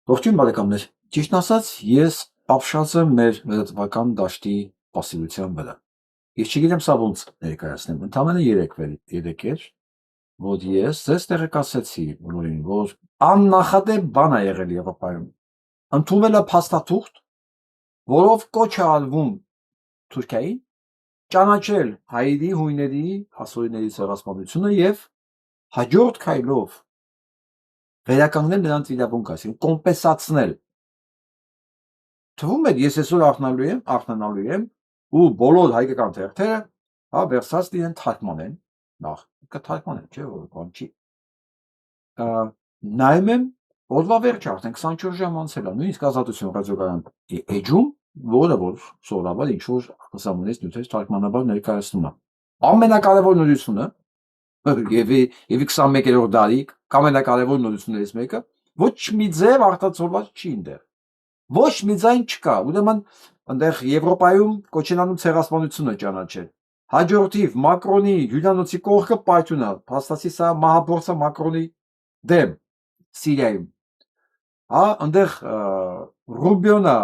Ողջույն բարեկամներ, ճիշտն ասած ես ապշած եմ մեր լրատվական դաշտի պասիվության վրա։ Ես չգիտեմ սա ոնց ներկայացնեմ, ընդամենը երեկ էր, որ ես ձեզ տեղեկացրեցի բոլորին, որ աննախադեպ բան է եղել Եվրոպայում։ Ընդունվել է փաստաթուղթ, որով կոչ է արվում Թուրքիային ճանաչել հայերի, հույների, հասորիների ցեղասպանությունը եւ հաջորդ քայլով վերականգնել նրանց իրավունքը, այսինքն կոմպենսացնել։ Թվում է ես այսօր արթնանալու եմ ու բոլոր հայկական թերթերը վերցած իրեն թարգմանեն, նախ կթարգմանեն, չէ՞ որ բան չի։ Նայում եմ օրվա վերջը արդեն 24 ժամ անցել է, նույնիսկ Ազատություն ռադիոկայան էջում, որը որ սովորաբար ինչ որ հսամունից նյութեր թարգմանաբար ներկայացնում է։ Ամենակարևոր նորությունը եւ 21-րդ դարի ամենակարևոր նորություններից մեկը ոչ մի ձև արտացոլված չի այնտեղ։ Ոչ մի ձայն չկա, ուրեմն այնտեղ Եվրոպայում կոչենանում ցեղասպանությունը ճանաչել։ Հաջորդիվ Մակրոնի հյուրանոցի կողքը պայթյուն է, փաստացի սա մահափորձ է Մակրոնի դեմ Սիրիայում։ Այնտեղ Ռուբիոնը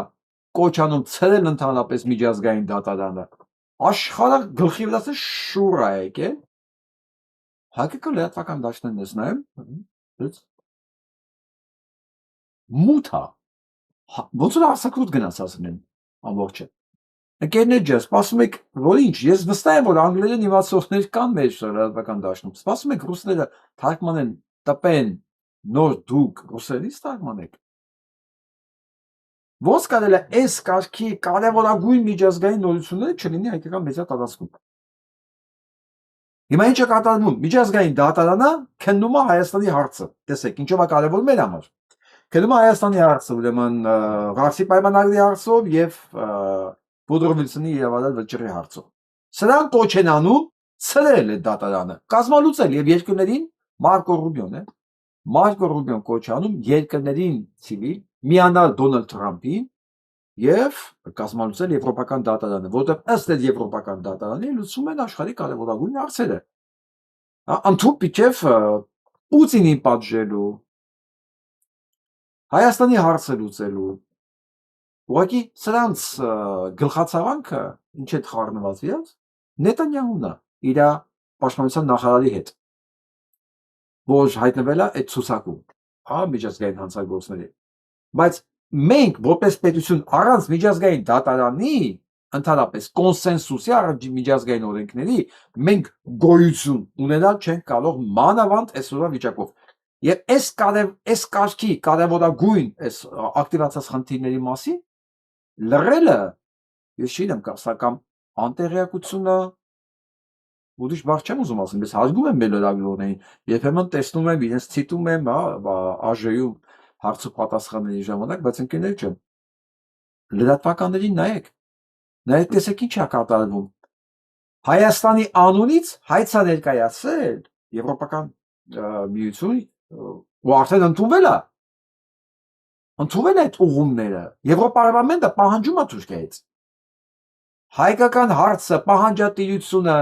կոչ անում ցրել ընդհանրապես միջազգային դատարանը։ Աշխարհը գլխի վրաց շուռ է եկել։ Հայկական լրատվական դաշտերն ես նայում, մութ է։ Ոնց որ արձակուրդ գնաց ասեն ամբողջը։ Ընկերներ ջան, սպասում եք, որ ինչ, ես վստահ եմ, որ անգլերեն իմացողներ կան մեր լրատվական դաշտում։ Սպասում եք ռուսները թարգմանեն, տպեն, նոր դուք ռուսերենից թարգմանեք։ Ոնց կարելի է այս կարգի կարևորագույն միջազգային նորությունները չլինի հայկական մեդիա տարածքում։ Հիմա ինչ է կատարվում, միջազգային դատարանը քննում է Հայաստանի հարցը։ Տեսեք, ինչով է կարևոր մեր համար։ Քննում է Հայաստանի հարցը, ուրեմն Ղարսի պայմանագրի հարցով եւ Վուդրո Վիլսոնի իրավարար վճռի հարցով։ Սրանք կոչ են անում ցրել այդ դատարանը, կազմալուծել եւ երկրներին Մարկո Ռուբիոն կոչ անում երկրներին ցիվիլ միանալ Դոնալդ Թրամփին եւ կազմալուծել եվրոպական դատարանը, որտեղ ըստ այդ եվրոպական դատարանի լուծում են աշխարհի կարևորագույն հարցերը։ Ընդհանուր պիչև Պուտինին պատժելու, Հայաստանի հարցը լուծելու։ Ուղղակի սրանց գլխացավանքը ինչ է խառնված իրաց Նետանյահուն է իր պաշտպանության նախարարի հետ, որ հայտնվել է այդ ցուցակում, միջազգային հանցագործների։ Բայց մենք որպես պետություն առանց միջազգային դատարանի, ընդհանրապես կոնսենսուսի առանց միջազգային օրենքների, մենք գոյություն ունենալ չենք կարող մանավանդ այսօրվա վիճակով։ Եվ այս կարգի կարևորագույն այս ակտիվացած խնդիրների մասին լռելը, ես չգիտեմ, սա կամ անտեղյակությունը, ուրիշ բառ չեմ ուզում ասեմ, ես հարգում եմ մեր լրագրողներին, երբեմն տեսնում եմ իրենց ցիտում եմ, ԱԺ-ում հարց ու պատասխանների ժամանակ, բայց ընկերներ ջան, լրատվականներին նայեք, տեսեք ինչ է կատարվում։ Հայաստանի անունից հայց է ներկայացել Եվրոպական միություն ու արդեն ընդունվել է այդ ուղումները։ Եվրոպարլամենտը պահանջում է Թուրքիայից։ Հայկական հարցը, պահանջատիրությունը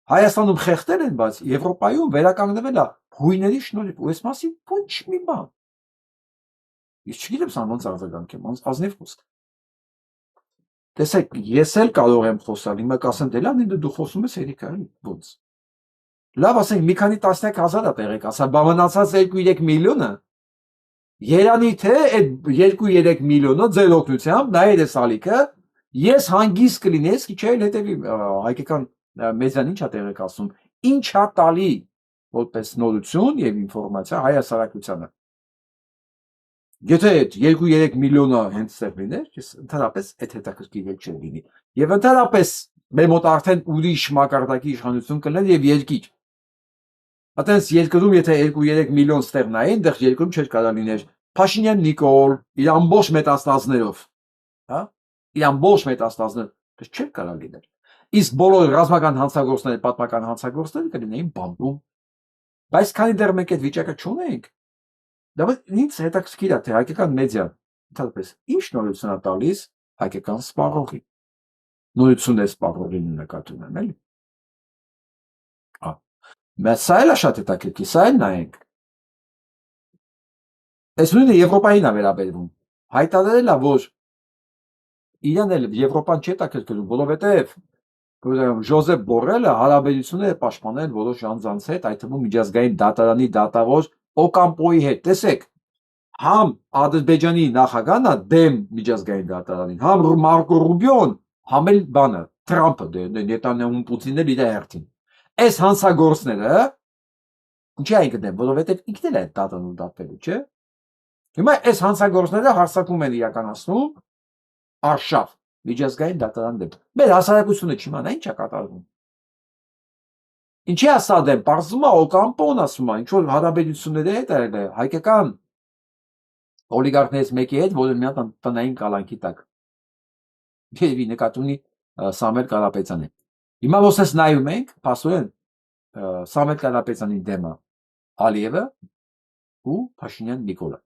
Հայաստանում խեղդել են, բայց Եվրոպայում վերականգնվել է հույների շնորհիվ, ու այս մասին ոչ մի բան։ Ես չգիտեմ սա ոնց արձագանքեմ, ազնիվ խոսք։ Տեսեք, ես էլ կարող եմ խոսալ, հիմա կասեմ, դե լավ, դու խոսում ես Երիկայի, ոնց։ Լավ, ասենք, մի քանի տասնյակ հազար է տեղեկացա, բա մնացած 2-3 միլիոնը, երանի թե այդ 2-3 միլիոնը ձեր օգնությամբ, նայել ես ալիքը, ես հանգիստ կլինես, չէ՞ հետևի հայկական մեզան ինչ է տեղեկացնում, ինչ է տալի որպես նորություն եւ ինֆորմացիա հայ հասարակությանը։ Եթե այդ 2-3 միլիոնը հենց ստեղ լիներ, ես ընդհանրապես այդ հետաքրքիր չէր լինի։ Եվ ընդհանրապես մեր մոտ արդեն ուրիշ մակարդակի իշխանություն կլներ եւ երկիր։ Այդտենց երկրում եթե 2-3 միլիոն ստեղ նային, դեռ երկրում չէր կարա լիներ Փաշինյան Նիկոլ իր ամբողջ մետաստազներով, իր ամբողջ մետաստազներով, դա չէր կարա լիներ։ Իսկ բոլոր ռազմական հանցագործները, պատմական հանցագործները կլինեին բանտում։ Բայց քանի դեռ մենք այդ վիճակը չունենք, դա ինձ հետաքրքիր է, թե հայկական մեդիան ընդհանրապես ինչ նորություն է տալիս հայկական սպառողին։ Նորություն է սպառողին նկատի ունեմ, էլի։ Բայց սա էլ է շատ հետաքրքիր, սա էլ նայենք։ Այս նույնը Եվրոպային է վերաբերվում։ Հայտարարել է, որ իրան էլ Եվրոպան չի հետաքրքրում, որովհետև Ժոզեփ Բորելը հարաբերություններ է պաշտպանել որոշ անձանց հետ, այդ թվում միջազգային դատարանի դատավոր Օկամպոյի հետ։ Տեսեք, համ Ադրբեջանի նախագահն է դեմ միջազգային դատարանին, համ Մարկո Ռուբիոն, համ էլ բանը Թրամփը, Նետանյահուն, Պուտինն էլ իր հերթին։ Այս հանցագործները ինչի այն գտնեն, որովհետև ինքն էլ է դատանում դատվելու, չէ՞։ Հիմա այս հանցագործները հարձակում են իրականացնում արշավ միջազգային դատարան դեմ։ Մեր հասարակությունը չիմանա ինչ է կատարվում։ Ինչի ասա դեմ, պարզվում է Օկամպոն ասում է, ինչ որ հարաբերությունների հետ է հայկական օլիգարխներից մեկի հետ, որը մի հատ տնային կալանքի տակ։ Երևի նկատի ունի Սամվել Կարապետյանին։ Հիմա ոսես նայում ենք, փաստորեն Սամվել Կարապետյանի դեմը Ալիևը ու Փաշինյան Նիկոլը։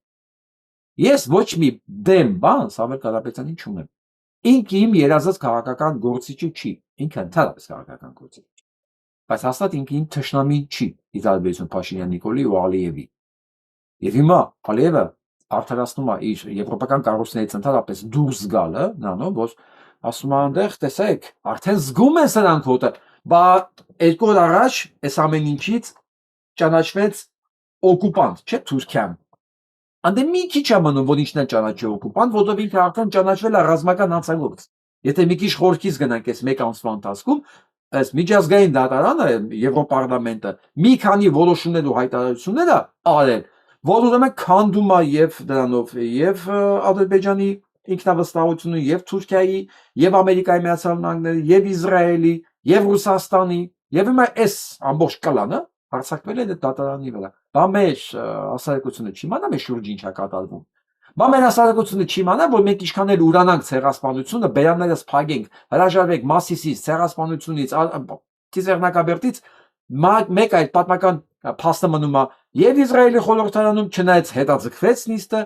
Ես ոչ մի դեմ բան Սամվել Կարապետյանին չունեմ։ Ինքը իմ երազած քաղաքական գործիչը չի, ինքը ընդհանրապես քաղաքական գործիչ։ Բայց հաստատ ինքը իմ թշնամի չի, ի տարբերություն Փաշինյան Նիկոլի ու Ալիևի։ Եվ հիմա Ալիևը արդարացնում է իր եվրոպական կառույցներից ընդհանրապես դուրս գալը, նրանով, որ ասում է այնտեղ, տեսեք, արդեն զգում են սրանք հոտը, բա 2 օր առաջ այս ամեն ինչից ճանաչվեց օկուպանտ, չէ՞ Թուրքիան։ Անդե մի քիչ է մնում, որ ինչն է ճանաչի օկուպանտ, որովհետև ինքը արդեն ճանաչվել է ռազմական հանցագործ։ Եթե մի քիչ խորքից գնանք այս մեկ ամսվա ընթացքում, այս միջազգային դատարանը, Եվրոպարլամենտը մի քանի որոշումներ ու հայտարարություններ է արել, որ ուրեմն քանդում է եւ դրանով եւ Ադրբեջանի ինքնավստահությունը եւ Թուրքիայի եւ Ամերիկայի Միացյալ Նահանգների եւ Իսրայելի եւ Ռուսաստանի եւ հիմա այս ամբողջ կլանը հարձակվել է դատարանի վրա։ Բա մեր հասարակությունը չիմանա մեր շուրջը ինչ է կատարվում։ Բա մեր հասարակությունը չիմանա, որ մենք ինչքան էլ ուրանանք ցեղասպանությունը, բերաններս փագենք, հրաժարվենք Մասիսից, ցեղասպանությունից, Տիզեռնակաբերդից, մեկ այլ պատմական փաստը մնում է եւ Իսրայելի խորհրդարանում չնայած հետաձգվեց նիստը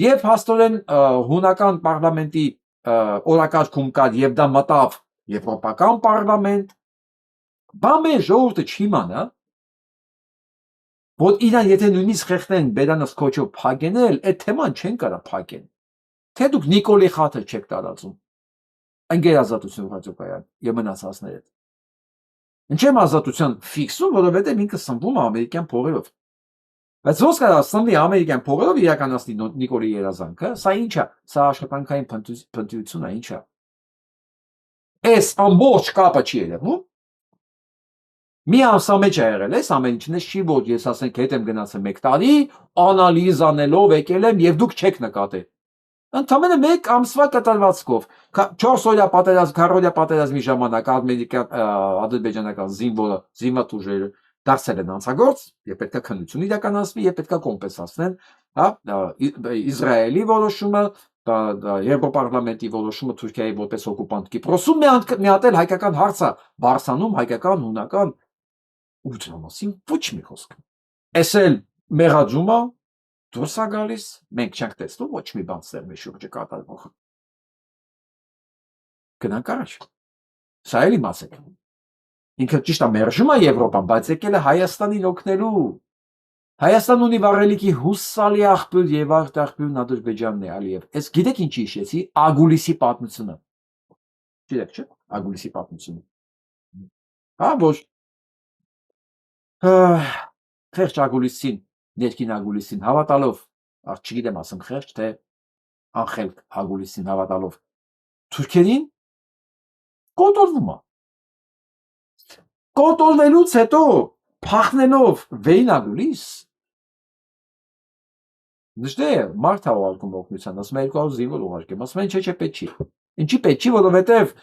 եւ հաստորեն հունական պարլամենտի օրակարգում կար եւ դա մտավ եվրոպական պարլամենտ։ Բա մեր ժողովուրդը չիմանա, որ իրան եթե նույնիսկ խեղդեն բերանս քոչով փագենել, այդ թեման չեն կարա փագեն։ Թե դուք Նիկոլի խաթը չեք տարածում։ Ընկերազատություն ռադիոկայան եւ մնացածներ հետ։ Ինչ եմ ազատության ֆիքսում, որովհետեւ ինքը սնվում է ամերիկյան փողերով։ Բայց ոնց կարա սնվի ամերիկյան փողերով իրականացնի Նիկոլի երազանքը, սա ինչ է, սա աշխատանքային փնտրություն է, ինչ է։ Այս ամբողջ կապը չի երևում։ Մի ամսա մեջ է եղել այս ամեն ինչն չի, որ ես ասենք հետ եմ գնացել 1 տարի, անալիզ անելով եկել եմ եւ դուք չեք նկատել։ Ընդամենը 1 ամսվա կտրվածքով 4 օրյա պատերազմ, 4 օրյա պատերազմի ժամանակ ադրբեջանական զինվորը, զինված ուժերը դարձել են անցագործ, եւ պետք է քննություն իրականացվի, եւ պետք է կոմպենսացնեն, հա, Իսրայելի որոշումը, Եվրոպարլամենտի որոշումը Թուրքիայի որպես օկուպանտ Կիպրոսում մի հատ էլ հայկական հարց է բարձանում, հայկական, հունական ուտրամասին ոչ մի խոսք։ Էս էլ մեղադրումը դուրս է գալիս, մենք չենք տեսնում ոչ մի բան սեր մեր շուրջը կատարվող։ Գնանք առաջ։ Սա էլ իմացեք։ Ինքը ճիշտ է մերժում է Եվրոպան, բայց եկել է Հայաստանին օգնելու։ Հայաստան ունի վառելիքի հուսալի աղբյուր եւ այդ աղբյուրն Ադրբեջանն է, Ալիև։ Այս գիտեք ինչի հիշեցի, Ագուլիսի պատմությունը։ Գիտեք, չէ՞, Ագուլիսի պատմությունը։ Հա, որ խեղճ Ագուլիսին, ներքին Ագուլիսին հավատալով, չգիտեմ ասեմ խեղճ, թե անխելք Ագուլիսին հավատալով, թուրքերին կոտորվում է։ Կոտորվելուց հետո փախնելով Վեին Ագուլիս, դժդե մարդ է ուղարկում օգնության, ասում է 200 զինվոր ուղարկեմ, ասում են չէ, պետք չի։ Ինչի պետք չի, որովհետև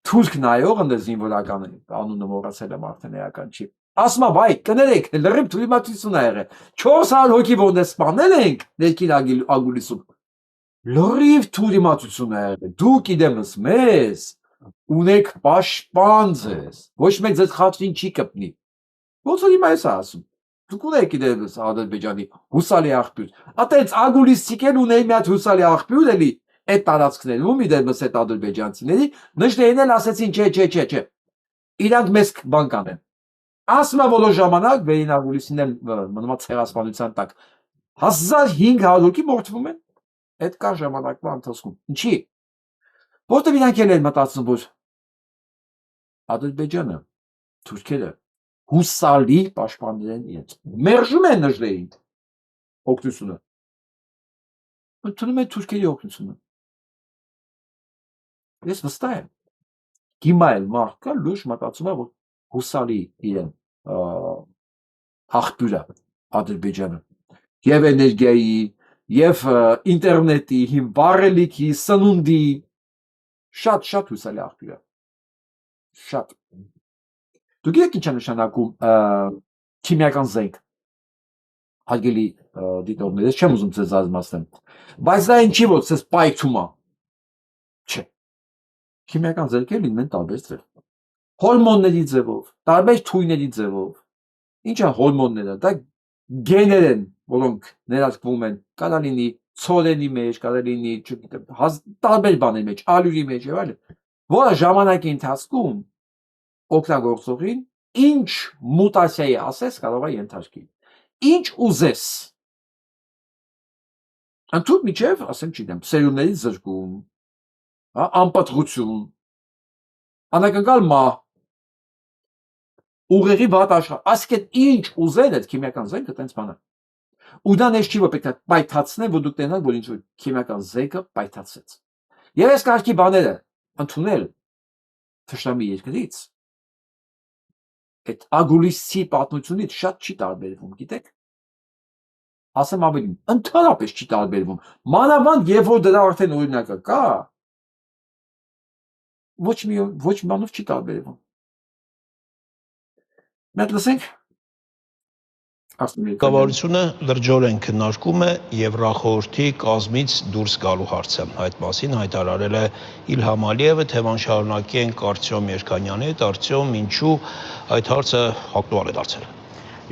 թուրք նայողը դե զինվորական անունը մոռացել եմ արդեն էական չի։ Ասում է, վայ, կներեք, լրիվ թույլտվություն ա եղել։ 400 հոգի որն է սպանել ենք ներքին Ագուլիսում։ Լրիվ թույլտվություն ա եղել։ Դուք իդեմս մեզ ունեք պաշտպան ձեզ։ Ոչ մեկ ձեզ խաթրին չի կպնի։ Ոնց որ հիմա էս ասում։ Դուք ունեք իդեմս Ադրբեջանի հուսալի աղբյուր։ Ատենց Ագուլիսցիկեն ունեի մի հատ հուսալի աղբյուր էլի այդ տարածքներում իդեմս այդ ադրբեջանցիների, նշտեին էլ ասեցին չէ։ Իրանք մեզ բան կանեն։ Ասում է որոշ ժամանակ Վեին Ագուլիսին էլ մնում է ցեղասպանության տակ։ 1500-ի մորթվում են այդ կա ժամանակվա ընթացքում։ Ինչի՞։ Որտեղ իրանք են մտածում, որ Ադրբեջանը, թուրքերը հուսալի պաշտպաններ են իրենց։ Մերժում են նժդեին օգնությունը։ Ընդունում են թուրքերի օգնությունը։ Ես վստահ եմ։ Հիմա էլ մարդ կա լուրջ մտածում է, որ հուսալի իրեն աղբյուրը Ադրբեջանը եւ էներգիայի եւ ինտերնետի, վառելիքի, սնունդի շատ հուսալի աղբյուր է։ Շատ։ Դու գիտեք ինչ է նշանակում քիմիական զենք։ Հարգելի դիտողներ, ես չեմ ուզում ձեզ զարմացնեմ, բայց դա ինչի ոչ ցես պայթում է։ Չէ։ Քիմիական զենքեր լինեն տարբեր ձև։ Հորմոնների ձևով, տարբեր թույների ձևով։ Ինչ են հորմոնները։ Դա գեներ են, որոնք ներարկվում են, կարա լինի ցորենի մեջ, կարա լինի, չգիտեմ, տարբեր բաների մեջ, ալյուրի մեջ եւ այլն, որը ժամանակի ընթացքում օգտագործողին ինչ մուտացիայի ասես կարող է ենթարկի։ Ինչ ուզես։ Ընդհանուր միջև, ասեմ, չգիտեմ, սերունդների զրկում, անպատղություն, անակնկալ մահ, ուղեղի վատ աշխարհ, ասկետ ինչ ուզել այդ քիմիական զենքը տենց բան է։ Ու դա než չի որ պետք է պայթացնեն, որ դուք տենաք, որ ինչ որ քիմիական զենքը պայթացեց։ Եվ այս կարգի բաները ընդունել թշնամի երկրից այդ ագուլիսի պատմությունից շատ չի տարբերվում, գիտեք։ Ասեմ ավելին, ընդհանրապես չի տարբերվում։ Մանավանդ երբ որ դրա արդեն օրինակը կա, ոչ մի բանով չի տարբերվում։ Մենք լսենք Կառավարությունը լրջորեն քննարկում է Եվրախորհրդի կազմից դուրս գալու հարցը։ Այդ մասին հայտարարել է Իլհամ Ալիևը, թեման շարունակի ենք Արտյոմ Երկանյանի հետ։ Արտյոմ, ինչու այդ հարցը ակտուալ է դարձել։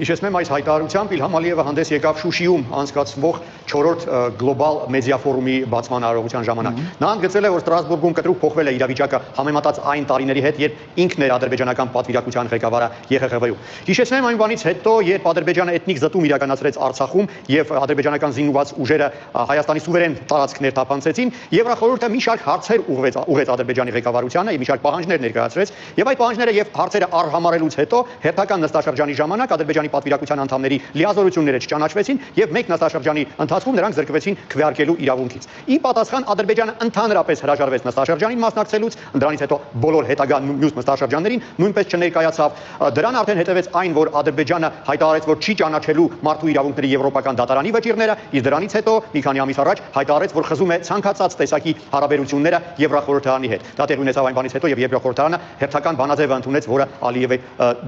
Հիշեցնեմ այս հայտարարությամբ Իլհամ Ալիևը հանդես եկավ Շուշիում անցկացվող 4-րդ գլոբալ մեդիա ֆորումի բացման արարողության ժամանակ։ Նա ընդգծել է, որ Ստրասբուրգում կտրուկ փոխվել է իրավիճակը համեմատած այն տարիների հետ, երբ ինքն էր ադրբեջանական պատվիրակության ղեկավարը ԵԽԽՎ-ում։ Հիշեցնեմ այն բանից հետո, երբ Ադրբեջանը էթնիկ զտում իրականացրեց Արցախում եւ ադրբեջանական զինված ուժերը Հայաստանի սուվերեն տարածքներ թափանցեցին, Եվրախորհուրդը մի շարք հարցեր ուղղեց Ադրբեջանի ղեկավարությանը եւ մի շարք պահանջներ ներկայացրեց, եւ այդ պահանջները եւ հարցերը արհամարելուց հետո հերթական նստաշրջանի ժամանակ Ադրբեջանի պատվիրակության անդամների լիազորությունները չճանաչվեցին եւ մեկ նստաշրջանի ընթացքում նրանք զրկվեցին քվեարկելու իրավունքից։ Ի պատասխան Ադրբեջանը ընդհանրապես հրաժարվեց նստաշրջանին մասնակցելուց, դրանից հետո բոլոր հետագա մյուս նստաշրջաններին նույնպես չներկայացավ։ Դրան արդեն հետևեց այն, որ Ադրբեջանը հայտարարեց, որ չի ճանաչելու մարդու իրավունքների եվրոպական դատարանի վճիռները, իսկ դրանից հետո մի քանի ամիս առաջ հայտարարեց, որ խզում է ցանկացած տեսակի հարաբերությունները Եվրախորհրդարանի հետ։ Դա տեղի ունեցավ այն բանից հետո, եւ Եվրախորհրդարանը հերթական բանաձև ընդունեց, որը Ալիևի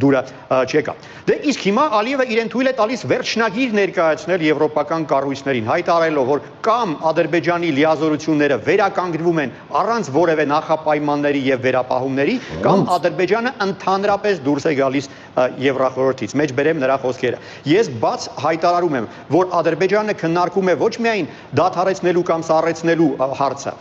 դուրը չեկավ։ Դե իսկ հիմա Ալիևը իրեն թույլ է տալիս վերջնագիր ներկայացնել եվրոպական կառույցներին, հայտարարելով, որ կամ Ադրբեջանի լիազորությունները վերականգնվում են առանց որևէ նախապայմանների եւ վերապահումների, կամ Ադրբեջանը ընդհանրապես դուրս է գալիս Եվրախորհրդից։ Մեջ բերեմ նրա խոսքերը։ Ես բաց հայտարարում եմ, որ Ադրբեջանը քննարկում է ոչ միայն դադարեցնելու կամ սառեցնելու հարցը,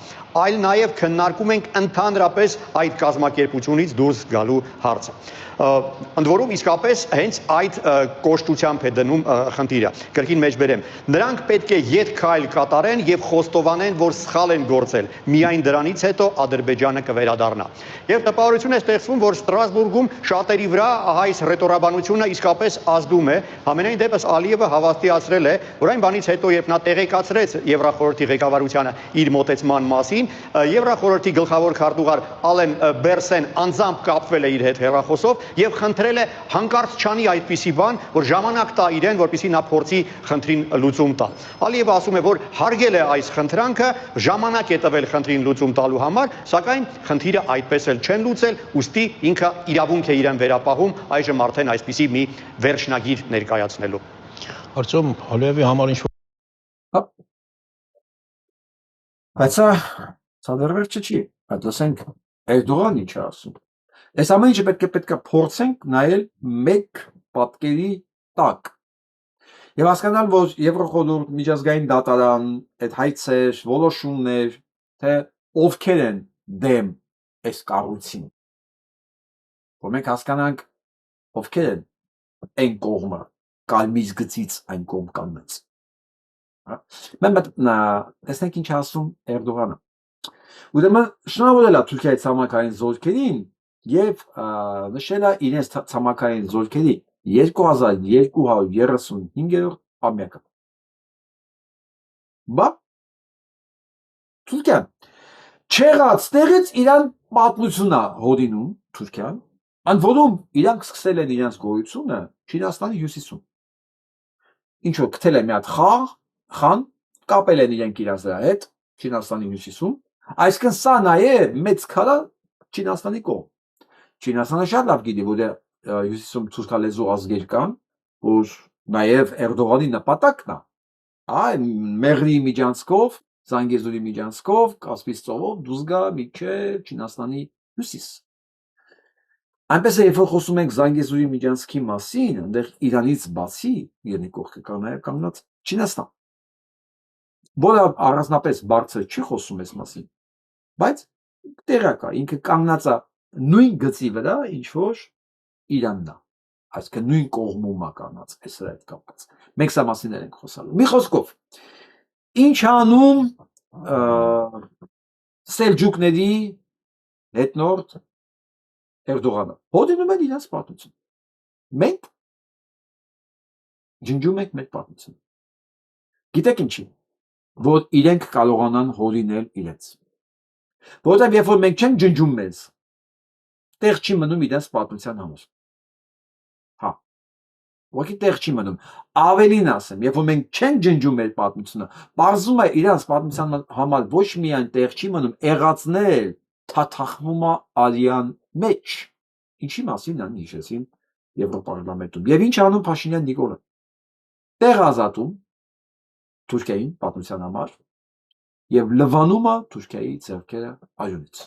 այլ նաև քննարկում ենք ընդհանրապես այդ կազմակերպությունից դուրս գալու հարցը։ Ընդ որում իսկապես հենց այդ կոշտությամբ է դնում խնդիրը։ Կրկին մեջ բերեմ։ Նրանք պետք է յետքայլ կատարեն եւ խոստովանեն, որ սխալ են գործել։ Միայն դրանից հետո Ադրբեջանը կվերադառնա։ Եվ տպավորություն է ստեղծվում, որ Ստրասբուրգում շատերի վրա այս ռետորաբանությունը իսկապես ազդում է։ Համենայն դեպս Ալիևը հավաստիացրել է, որ այն բանից հետո, երբ նա տեղեկացրեց Եվրախորհրդի ղեկավարությանը իր մոտեցման մասին, Եվրախորհրդի գլխավոր քարտուղար Ալեն Բերսեն անձամբ կապվել է իր հետ հեռախոսով եւ խնդրել է հանկարծ չանի այդպիսի բան, որ ժամանակ տա իրեն, որպեսզի նա փորձի խնդրին լուծում տալ։ Ալիևը ասում է, որ հարգել է այս խնդրանքը, ժամանակ է տվել խնդրին լուծում տալու համար, սակայն խնդիրը այդպես էլ չեն լուծել, ուստի ինքը իրավունք է իրեն վերապահում այժմ արդեն այսպիսի մի վերջնագիր ներկայացնելու։ Արտյոմ, Ալիևի համար ինչ Բայց սա դեռ վերջը չի։ Այդ լսենք Էրդողան ինչ է ասում։ Այս ամեն ինչը պետք է փորձենք նայել մեկ պատկերի տակ։ Եվ հասկանալ, որ Եվրոխորհուրդ, միջազգային դատարան, այդ հայցեր, որոշումներ, թե ովքեր են դեմ այս կառույցին։ Որ մենք հասկանանք ովքեր են այն կողմը, կարմիր գծից այն կողմ կանգնած։ Մենք տեսնենք ինչ ասում Էրդողանը։ Ուրեմն շնորհավորել է Թուրքիայի ցամաքային զորքերին եւ նշել է իրենց ցամաքային զորքերի 2235-րդ ամյակը։ Բա Թուրքիան չեղած տեղից իրան պատմություն է հորինում Թուրքիան, ընդ որում իրանք սկսել են իրենց գոյությունը Չինաստանի հյուսիսում։ Ինչ որ գտել է մի հատ խան, կապել են իրենք իրենց դրա հետ Չինաստանի հյուսիսում, այսինքն սա նաև մեծ քարա Չինաստանի կողմ։ Չինաստանը շատ լավ գիտի, որ հյուսիսում թուրքալեզու ազգեր կան, որ նաև Էրդողանի նպատակն է, Մեղրի միջանցքով, Զանգեզուրի միջանցքով, Կասպից ծովով դուրս գա մինչև Չինաստանի հյուսիս։ Այնպես է, երբ որ խոսում ենք Զանգեզուրի միջանցքի մասին, այնտեղ Իրանից բացի երկի կողքը կա նաև կանգնած Չինաստան, որը առանձնապես բարձր չի խոսում այս մասին, բայց տեղյակ է, ինքը կանգնած է նույն գծի վրա, ինչ որ Իրանն է, այսինքն նույն կողմում է կանգնած, այս հետ կապված։ Մենք սա մասին ենք խոսալու։ Մի խոսքով, ինչ անում սելջուկների հետնորդ Էրդողանը, հոդինում են իրենց պատմություն։ Մենք ջնջում ենք մեր պատմությունը։ Գիտեք ինչի, որ իրենք կարողանան հորինել իրենց։ Որովհետև երբ որ մենք չենք ջնջում մեզ, տեղ չի մնում իրենց պատմության համար։ Հա, ուղղակի տեղ չի մնում։ Ավելին ասեմ, երբ որ մենք չենք ջնջում մեր պատմությունը, բարձում է իրենց պատմության համար ոչ միայն տեղ չի մնում, եղածներ թաթախվում է արյան մեջ։ Ինչի մասին նա հիշեցին Եվրոպարլամենտում։ Եվ ինչ անում Փաշինյան Նիկոլը։ Տեղ ազատում Թուրքիային պատմության համար եւ լվանում է Թուրքիայի ձեռքերը արյունից։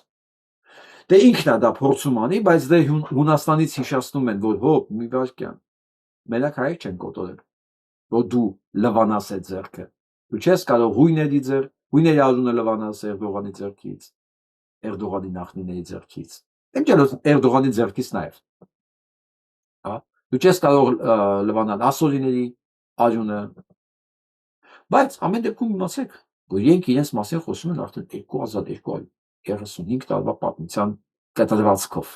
Դե ինքն է դա փորձում անի, բայց դե Հունաստանից հիշացնում են, որ հոп, մի վարքյան, մենակ հայ չեն կոտորել, որ դու լվանաս այդ ձեռքը։ Դու չես կարող հույների արյունը լվանաս Էրդողանի ձեռքից, Էրդողանի նախնիների ձեռքից։ Ինչեւ Էրդողանի ձեռքից նաեւ։ Հա, դու չես կարող լվանալ ասորիների արյունը։ Բայց ամեն դեպքում իմացեք, որ իրենք իրենց մասին խոսում են արդեն 2235 տարվա պատմության կտրվածքով։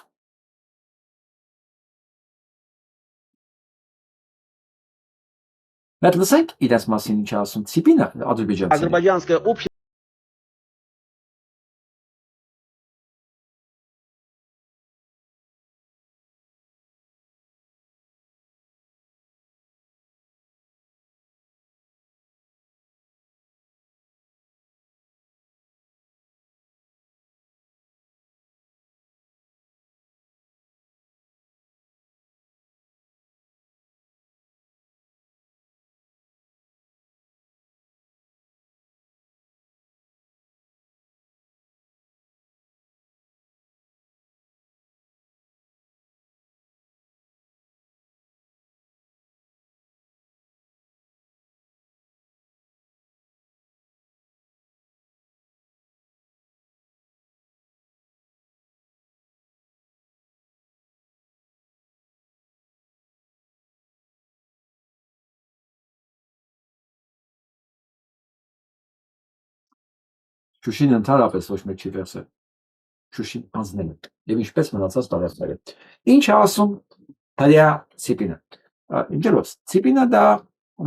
Մենք լսենք իրենց մասին ինչ ասում Ցիպինը ադրբեջանցի։ Азербайджанское общество Շուշին ընդհանրապես ոչ մեկ չի վերցել։ Շուշին անձնել է։ Եվ ինչպես մնացած տարածքները։ Ինչ է ասում հրյա Ցիպինը։ Ինչերոց Ցիպինը դա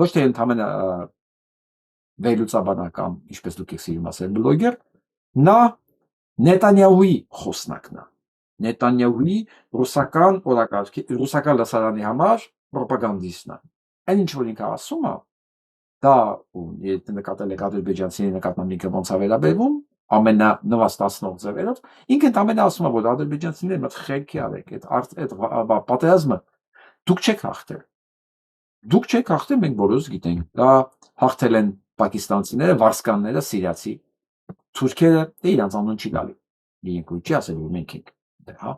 ոչ թե ընդհանրապես վերլուծաբանական, ինչպես դուք եք սիրում ասել, բլոգեր, նա Նետանյահուի խոսնակն է։ Նետանյահուի ռուսական օրակարգի, ռուսական լսարանի համար ռոպագանդիստն է։ Այն ինչ որ ինքը ասում է, դա եթե նկատել եք ադրբեջանցիների նկատմամբ ինքը ոնց է վերաբերվում, ամենանվաստացնող ձևերով, ինքը ընդամենը ասում է, որ ադրբեջանցիները մտ խելքի արեք, այդ պատերազմը դուք չեք հաղթել։ Դուք չեք հաղթել, մենք բոլորս գիտենք, դա հաղթել են պակիստանցիները, վարսկանները, սիրիացի, թուրքերը, դե իրանց անուն չի գալի։ Իրենք չի ասել, որ մենք ենք, հա։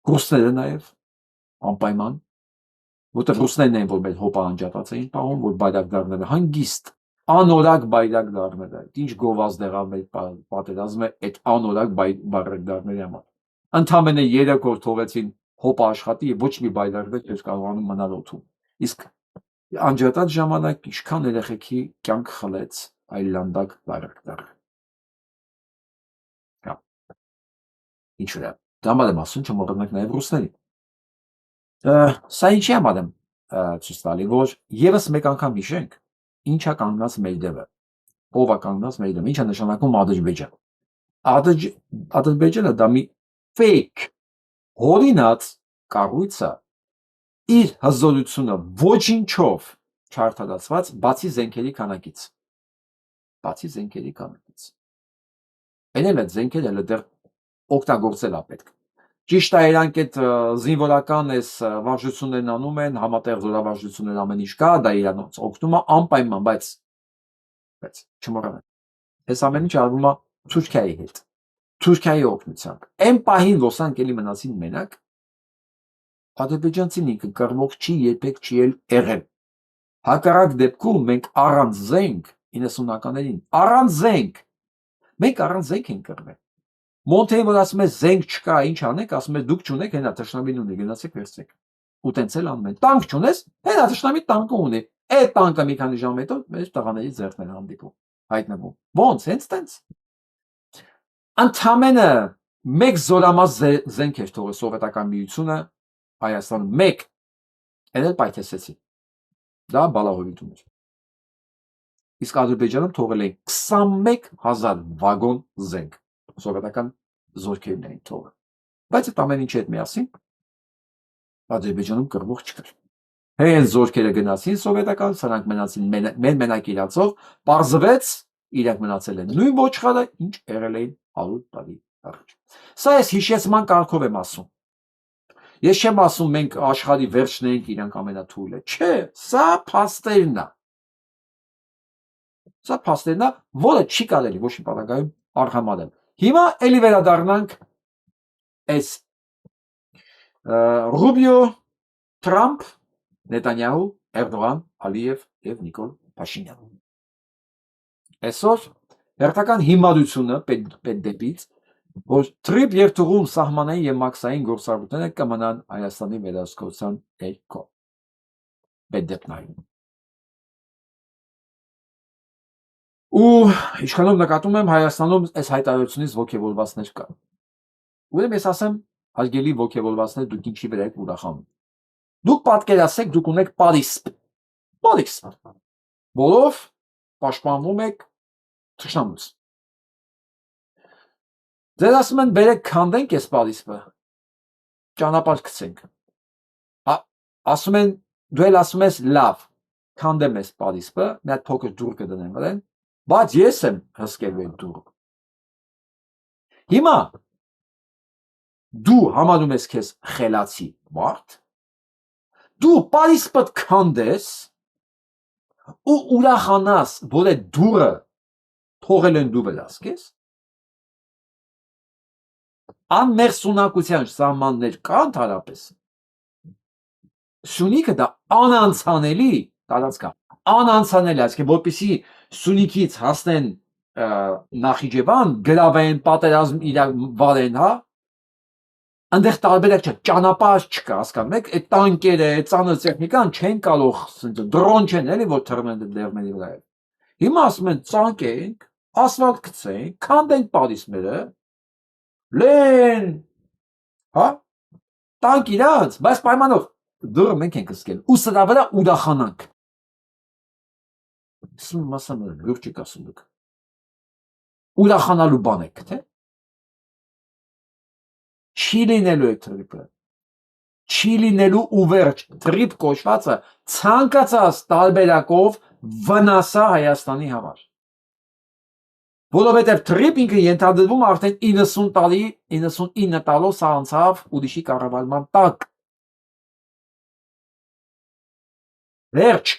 Ռուսները նաև անպայման, որտեղ ռուսներն են, որ մեր հոպա անջատած էին պահում, որ բայրակդարները հանգիստ, անորակ բայրակդարները, ինչ գովազդ եղավ մեր պատերազմը այդ անորակ բայրակդարների համար։ Ընդամենը 3 օր թողեցին հոպա աշխատի եւ ոչ մի բայրակդար չէր կարողանում մնալ օդում։ Իսկ Անջատած ժամանակ ինչքան երեխեքի կյանք խլեց այլանդակ բարակտար։ Հա, ինչ վրա։ Դա համար եմ ասում, չմոռանանք նաև ռուսներին։ Սա ինչի համար եմ ցույց տալի, որ եւս մեկ անգամ հիշենք, ինչա կանգնած մեր դեպը։ Ով է կանգնած մեր դեպը, ինչա նշանակում Ադրբեջան։ Ադրբեջանը դա մի fake հորինած կառույց է, իր հզորությունը ոչինչով չարդարացված, բացի զենքերի քանակից։ Բացի զենքերի քանակից։ Էնել այդ զենքերը հələ դեռ օգտագործել է պետք։ Ճիշտ է, իրանք այդ զինվորական այս վարժություններն անում են, համատեղ զորավարժություններ ամեն ինչ կա, դա իրանց օգնում է անպայման, բայց չմոռանանք։ Այս ամեն ինչ արվում է Թուրքիայի հետ։ Թուրքիայի օգնությամբ։ Այն պահին, որ սրանք էլի մնացին մենակ, ադրբեջանցին ինքը կռվող չի երբեք չի եղել։ Հակառակ դեպքում մենք առանց զենք 90-ականներին, առանց զենք, մենք առանց զենք ենք կռվել։ Մոնթեին որ ասում է զենք չկա, ինչ անեք, ասում է դուք չունեք, հենա թշնամին ունի, գնացեք վերցրեք։ Ու տենց էլ անում են։ Տանկ չունես, հենա թշնամի տանկը ունի։ Այդ տանկը մի քանի ժամ հետո մեր տղաների ձեռքն են հանդիպում, հայտնվում։ Ոնց, հենց տենց։ Ընդամենը մեկ զորամաս զենք էր թողել սովետական միությունը Հայաստանում, մեկ, էլ պայթեցեցի։ Դա բալահորիդում էր։ Իսկ Ադրբեջանում թողել են 21000 վագոն զենք, սովետական զորքերն էին թողել։ Բայց այդ ամեն ինչի հետ միասին Ադրբեջանում կռվող չկար։ Հենց զորքերը գնացին սովետական, սրանք մնացին մենակ իրացող, պարզվեց իրենք մնացել են նույն ոչխարը, ինչ եղել էին 100 տարի առաջ։ Սա ես հիշեցման կարգով եմ ասում։ Ես չեմ ասում մենք աշխարհի վերջն ենք, իրանք ամենաթույլը։ Չէ, սա փաստերն է։ Սա փաստերն է, որը չի կարելի ոչ մի պարագայում արհամարել։ Հիմա էլի վերադառնանք այս Ռուբիո, Թրամփ, Նետանյահու, Էրդողան, Ալիև եւ Նիկոլ Փաշինյան։ Այսօր հերթական հիմարությունը պետդեպից, որ թրիպ երթուղում սահմանային եւ մաքսային գործառույթները կմնան Հայաստանի վերահսկողության ներքո։ Պետդեպնային։ Ու իշխանով նկատում եմ Հայաստանում այս հայտարարությունից ոգևորվածներ կան։ Ուրեմն ես ասեմ, հարգելի ոգևորվածներ, դուք ինչի վրա եք ուրախանում։ Դուք պատկերացեք, դուք ունեք Պարիսպ, որով պաշտպանվում եք թշնամուց։ Ձեզ ասում են բերեք քանդենք այս Պարիսպը, ճանապարհ գցենք։ Ասում են, դու էլ ասում ես լավ, քանդեմ այս Պարիսպը, մի հատ փոքր դուռ կդնեմ վրան, բայց ես եմ հսկելու այդ դուռը։ Հիմա դու համարում ես քեզ խելացի մարդ, դու Պարիսպդ քանդես ու ուրախանաս, որ այդ դուռը թողել են դու վերահսկես։ Անմերսունակության սահմաններ կա ընդհանրապես։ Սյունիքը դա անանցանելի տարածք է, անանցանելի, այսինքն որպեսզի Սյունիքից հասնեն Նախիջևան, գրավեն, պատերազմ իրար վարեն, հա։ Այնտեղ տարբերակ չէ, ճանապարհ չկա, հասկանում եք, այդ տանկերը, այդ ծանր տեխնիկան չեն կարող, դրոն չեն էլի, որ թռնեն դերմերի վրա։ Հիմա ասում են ծանկենք, ասֆալտ գցենք, քանդենք Պարիսպները, լեն, հա, տանկ իրանց, բայց պայմանով դուրը մենք ենք սկել, ու սրա վրա ուրախանանք։ Սում մասամ լուրջ եք ասում դուք։ Ուրախանալու բան եք, թե։ Չի լինելու է թրիպը, չի լինելու ու վերջ, թրիպ կոչվածը ցանկացած տարբերակով վնաս է Հայաստանի համար։ Որովհետև թրիպ ինքը ենթադրվում արդեն 90 տարի, 99 տարով սա անցավ ուրիշի կառավարման տակ։ Վերջ,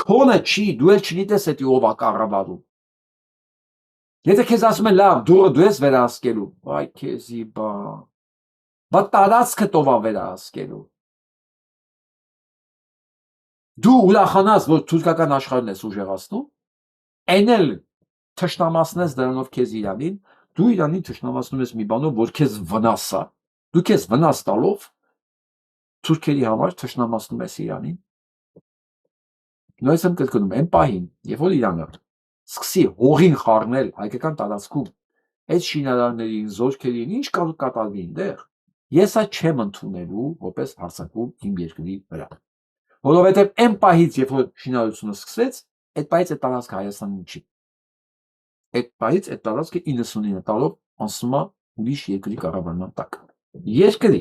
քոնը չի, դու էլ չգիտես էդի ով է կառավարում։ Եթե քեզ ասում են լավ, դուրը դու ես վերահսկելու, այ քեզի բան, բա տարածքը ով է վերահսկելու։ Դու ուրախանաս, որ թուրքական աշխարհն ես ուժեղացնում, այն էլ թշնամացնես դրանով քեզ Իրանին, դու Իրանին թշնամացնում ես մի բանով, որ քեզ վնաս է, դու քեզ վնաս տալով թուրքերի համար թշնամացնում ես Իրանին, նույնիսկ եմ կրկնում, այն պահին, երբ որ Իրանը սկսի հողին խառնել հայկական տարածքում, այդ շինարարներին, զորքերին, ինչ կատարվի այնտեղ, ես այդ չեմ ընդունելու որպես հարձակում իմ երկրի վրա։ Որովհետև այն պահից, երբ որ շինարարությունը սկսեց, այդ պահից այդ տարածքը Հայաստանին չի։ Այդ պահից այդ տարածքը 99 տարով անցնում է ուրիշ երկրի կառավարման տակ։ Երկրի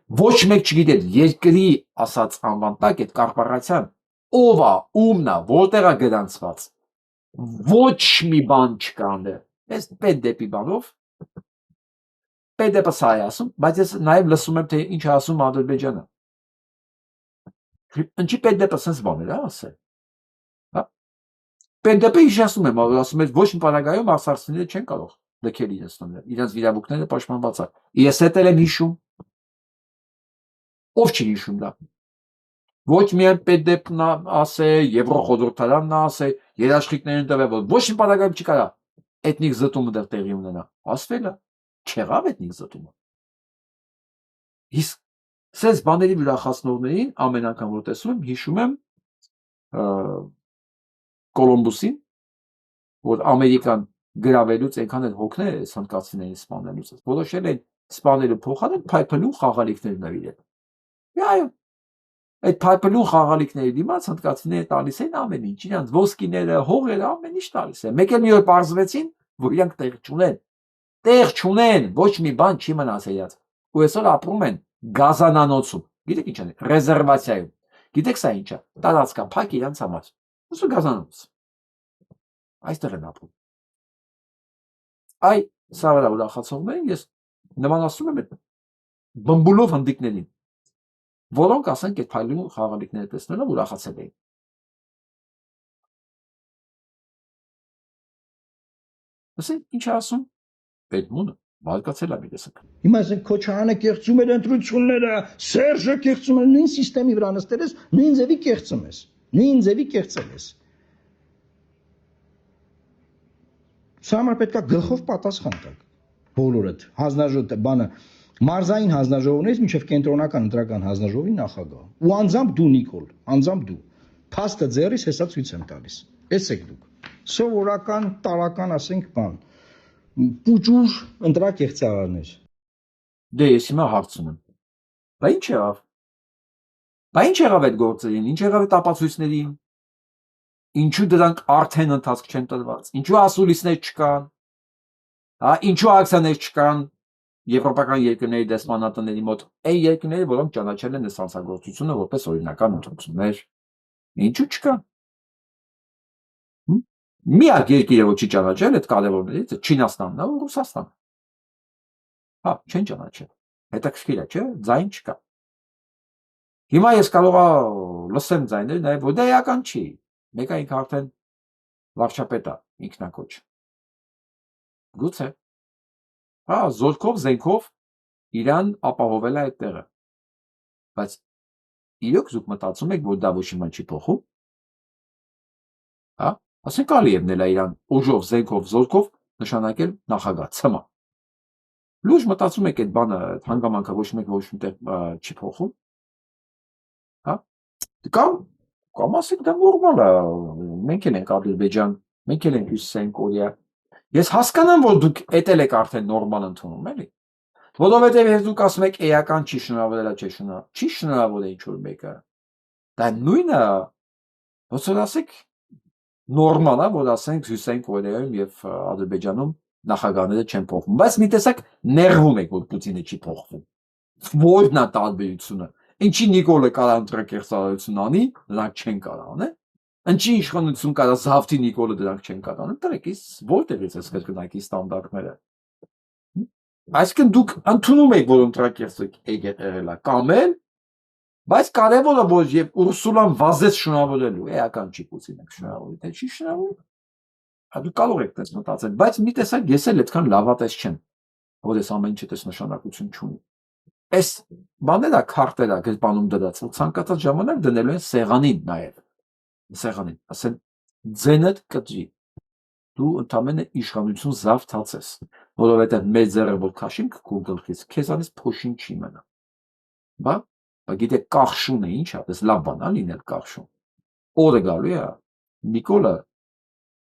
ոչ մեկ չգիտեր երկրի ասած անվան տակ այդ կորպորացիան ով է, ումն է, որտեղ է գրանցված։ Ոչ մի բան չկա այնտեղ։ Այս պետ դեպի բանով պետը սա է ասում, բայց ես նաև լսում եմ թե ինչ է ասում Ադրբեջանը։ Ինչի պետ դեպը sense բաներ է ասել։ Հա։ Պետ դեպը ինչ ասում եմ, ասում եմ ոչ մի բանակայում արցախցիները չեն կարող լքել իրենց վիրաբուկները պաշտպանված է։ Ես դա եմ հիշում։ Ով չի հիշում դա։ Ոչ միայն պետ դեպն ասե, Եվրոխորհրդարանն ասե, երաշխիքներին տվել, որ ոչ մի բանակայում չի կարա էթնիկ զտումը դեռ տեղի ունենա։ Ասվել է, չեղավ էթնիկ զտումը։ Իսկ սենց բաների ուրախացնողներին ամեն անգամ որ տեսնում եմ, հիշում եմ Կոլումբոսին, որ Ամերիկան գրավելուց այնքան էլ հոգներ է սանկացիներին սպանելուց, որոշել են սպանելու փոխարեն փայփլուն խաղալիքներ նվիրել։ Այո, այդ փայփլուն խաղալիքների դիմաց սանկացիները տալիս են ամեն ինչ, իրանց ոսկիները, հողերը, ամեն ինչ տալիս են։ Մեկ էլ մի օր պարզվեցին, որ իրանք տեղ չունեն։ Տեղ չունեն, ոչ մի բան չի մնաց իրաց։ Ու այսօր ապրում են գազանանոցում։ Գիտեք ինչ է, ռեզերվացիայում։ Գիտեք սա ինչ է։ Տարածքա փակ իրանց համար։ Ուսու գազանոց։ Այստեղ են ապրում։ Այ սա վրա ուրախացողներին ես նմանացնում եմ այդ բմբուլով հնդիկներին, որոնք ասենք այդ փայլուն խաղալիքները տեսնելով ուրախացել էին։ Ասենք ինչ է ասում Պետմունը, բարկացել է մի տեսակ։ Հիմա ասենք Քոչարյանը կեղծում էր ընտրությունները, Սերժը կեղծում էր, նույն համակարգի վրա նստել ես, նույն ձևի կեղծում ես, նույն ձևի կեղծել ես։ Սա համար պետք է գլխով պատասխան տալ բոլորդ, հանձնաժողովը, բանը, մարզային հանձնաժողովներից մինչև կենտրոնական ընտրական հանձնաժողովի նախագահ։ Ու անձամբ դու Նիկոլ, անձամբ դու։ Փաստը ձեռիս հեսա ցույց եմ տալիս։ Էս եք դուք։ Սովորական, տարական, ասենք, բան։ Պուճուր ընտրակեղծարարներ։ Դե ես հիմա հարցում եմ։ Բա ինչ եղավ։ Բա ինչ եղավ այդ գործերին, ինչ եղավ այդ ապացույցներին։ Ինչու դրանք արդեն ընթացք չեն տրված։ Ինչու ասուլիսներ չկան։ Հա, ինչու ակցիաներ չկան եվրոպական երկրների դեսպանատների մոտ։ Այն երկրները, որոնք ճանաչել են այս հանցագործությունը որպես օրինական ընտրություններ։ Ինչու չկան։ Միակ երկիրը, որ չի ճանաչել այդ կարևորներից Չինաստանն է ու Ռուսաստանը։ Հա, չեն ճանաչել։ Հետաքրքիր է, չէ՞, ձայն չկա։ Հիմա ես կարող լսեմ ձայներ, նաև որ դա էական չի։ Մեկը ինքը արդեն վարչապետ է, ինքնակոչ։ Գուցե։ Հա, զորքով, զենքով իրան ապահովել է այդ տեղը։ Բայց իրոք դուք մտածում եք, որ դա ոչ մի բան չի փոխում։ Հա, ասենք Ալիևն էլ է իրան ուժով, զենքով, զորքով նշանակել նախագահ, ցմա։ Լուրջ մտածում եք այդ բանը, հանգամանքը ոչ մեկտեղ չի փոխում։ Հա, կամ ասենք դա նորմալ է, մենք էլ ենք Ադրբեջան, մենք էլ ենք Հյուսիսային Կորեա։ Ես հասկանամ, որ դուք էտել եք արդեն նորմալ ընդունում, էլի։ Որովհետև ես դուք ասում եք էական չի շնորհավորելա, չի շնորհավոր է ինչ-որ մեկը։ Դա նույնը, ոնց որ ասեք, նորմալ է, որ ասենք Հյուսիսային Կորեայում եւ Ադրբեջանում նախագահները չեն փոխվում, բայց մի տեսակ ներվում եք, որ Պուտինը չի փոխվում։ Որն է տարբերությունը։ Ինչի Նիկոլը կարա ընտրակեղծարարություն անի, նրանք չեն կարող անել։ Ինչի իշխանություն կարա Զավթի Նիկոլը դրանք չեն կարող անել։ Դրեք, որտեղից է կրկնակի ստանդարտները։ Այսինքն դուք ընդունում եք, որ ընտրակեղծը եղել է կամ էլ, բայց կարևորը որ եւ Ուրսուլան վազեց շնորհավորելու, էական չի Պուտինը շնորհավորի, թե չի շնորհավորի։ Դուք կարող եք դες մտածել, բայց մի տեսակ ես էլ այդքան լավատես չեմ, որ այս ամեն ինչը դες նշանակություն չունի։ Այս բաները քարտերը գրպանում դրած, ցանկացած ժամանակ դնելու են սեղանին նաև։ Սեղանին, ասեն ձենդ կտրի։ Դու ընդամենը իշխանություն զավթած ես, որովհետև մեր ձեռը որ քաշին քու գլխից, քեզանից փոշին չի մնա։ Բա գիտեք կախշունը ինչ է, դες լավ բան է լինել կախշուն։ օրը գալու է Նիկոլը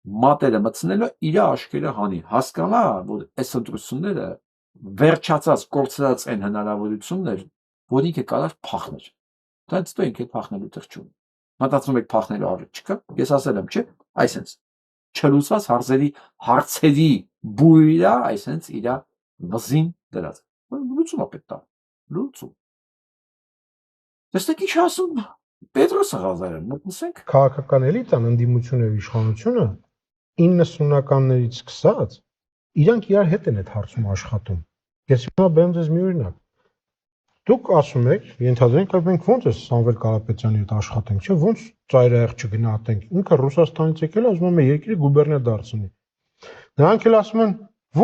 մատերը մտցնելը իր աշկերը հանի հասկանա որ այս ընտրությունները վերջացած կորցրած են հնարավորություններ որ ինքը կարող փախներ դա դու ինքը փախնելու թրջում մտածում եք փախնելու առիթ չկա ես ասել եմ չէ այսպես չլուծված հարցերի բույրա այսպես իր վզին դրած լուծումը պետք է լուծում տեսեք ինչ ասում Պետրոսը Ղազարյան մտնենք Քաղաքական էլիտան ընդդիմությունը եւ իշխանությունը 90-ականներից սկսած իրանք իրար հետ են այդ հարցում աշխատում։ Ես հիմա բերեմ ձեզ մի օրինակ։ Դուք ասում եք, ենթադրենք, որ մենք ո՞նց է Սամվել Կարապետյանի հետ աշխատենք, չէ՞, ո՞նց ծայրահեղ չգնահատենք։ Ինքը Ռուսաստանից եկել է, ուզում է երկրի գուբերնիա դարձնի։ Նրանք էլ ասում են,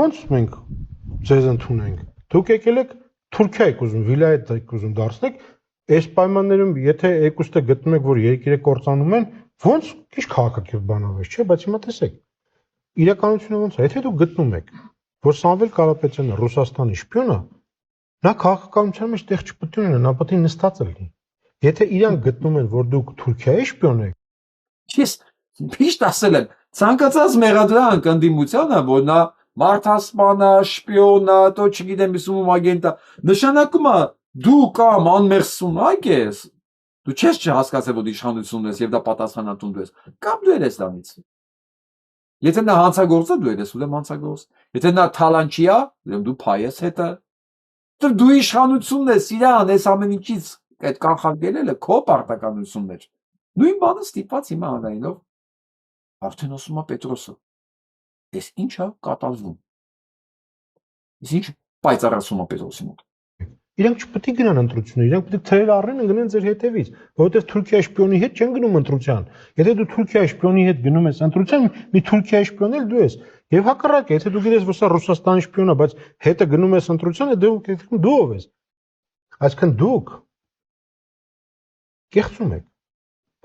ո՞նց մենք ձեզ ընդունենք։ Դուք եկել եք Թուրքիա եք ուզում, վիլայետ եք ուզում դարձնեք։ Այս պայմաններում, եթե եկուստը գտնում եք, որ երկիրը կործանում են, ո՞նց քիչ քաղաքակիրթ բանավեճ, չէ՞, բայց հիմա տեսեք։ Իրականությունը ո՞նց է։ Եթե դուք գտնում եք, որ Սամվել Կարապետյանը Ռուսաստանի շպիոն է, նա քաղաքականության մեջ տեղ չպետք է ունենա, նա պետք է նստած լինի։ Եթե իրանք գտնում են, որ դուք Թուրքիայի շպիոն եք, Ես միշտ ասել եմ, ցանկացած մեղադրանք ընդդիմությանը, որ նա մարդասպան է, շպիոն է, то չգիտեմ, ուսում ագենտ է, նշանակում է դու կամ անմեղսունակ ես, դու չես չհասկացել, որ իշխանությունն ես եւ դա պատասխանատուն ես, կամ դու ես դրանից։ Եթե նա հանցագործ է, դու ես ուրեմն հանցագործ։ Եթե նա թալանչի է, ուրեմն դու փայ ես հետը։ Դու իշխանությունն ես, իրան այս ամեն ինչից այդ կանխարգելելը քո պարտականությունն էր։ Նույն բանը ստիպված հիմա անայնով արդեն ասում է Պետրոսը։ Այս ինչա կատարվում։ Իսկ ինչ պայծառացում է Պետրոսի մոտ։ իրանք չպետք է գնան ընտրություններ, իրանք պետք է թրեր առնեն ու գնան ձեր հետևից, որովհետև Թուրքիայի շպիոնի հետ չեն գնում ընտրության։ Եթե դու Թուրքիայի շպիոնի հետ գնում ես ընտրության, մի Թուրքիայի շպիոն էլ դու ես։ Եվ հակառակը, եթե դու գիտես, որ սա Ռուսաստանի շպիոն է, բայց հետը գնում ես ընտրության, դու ով ես։ Այսինքն դուք կեղծում եք,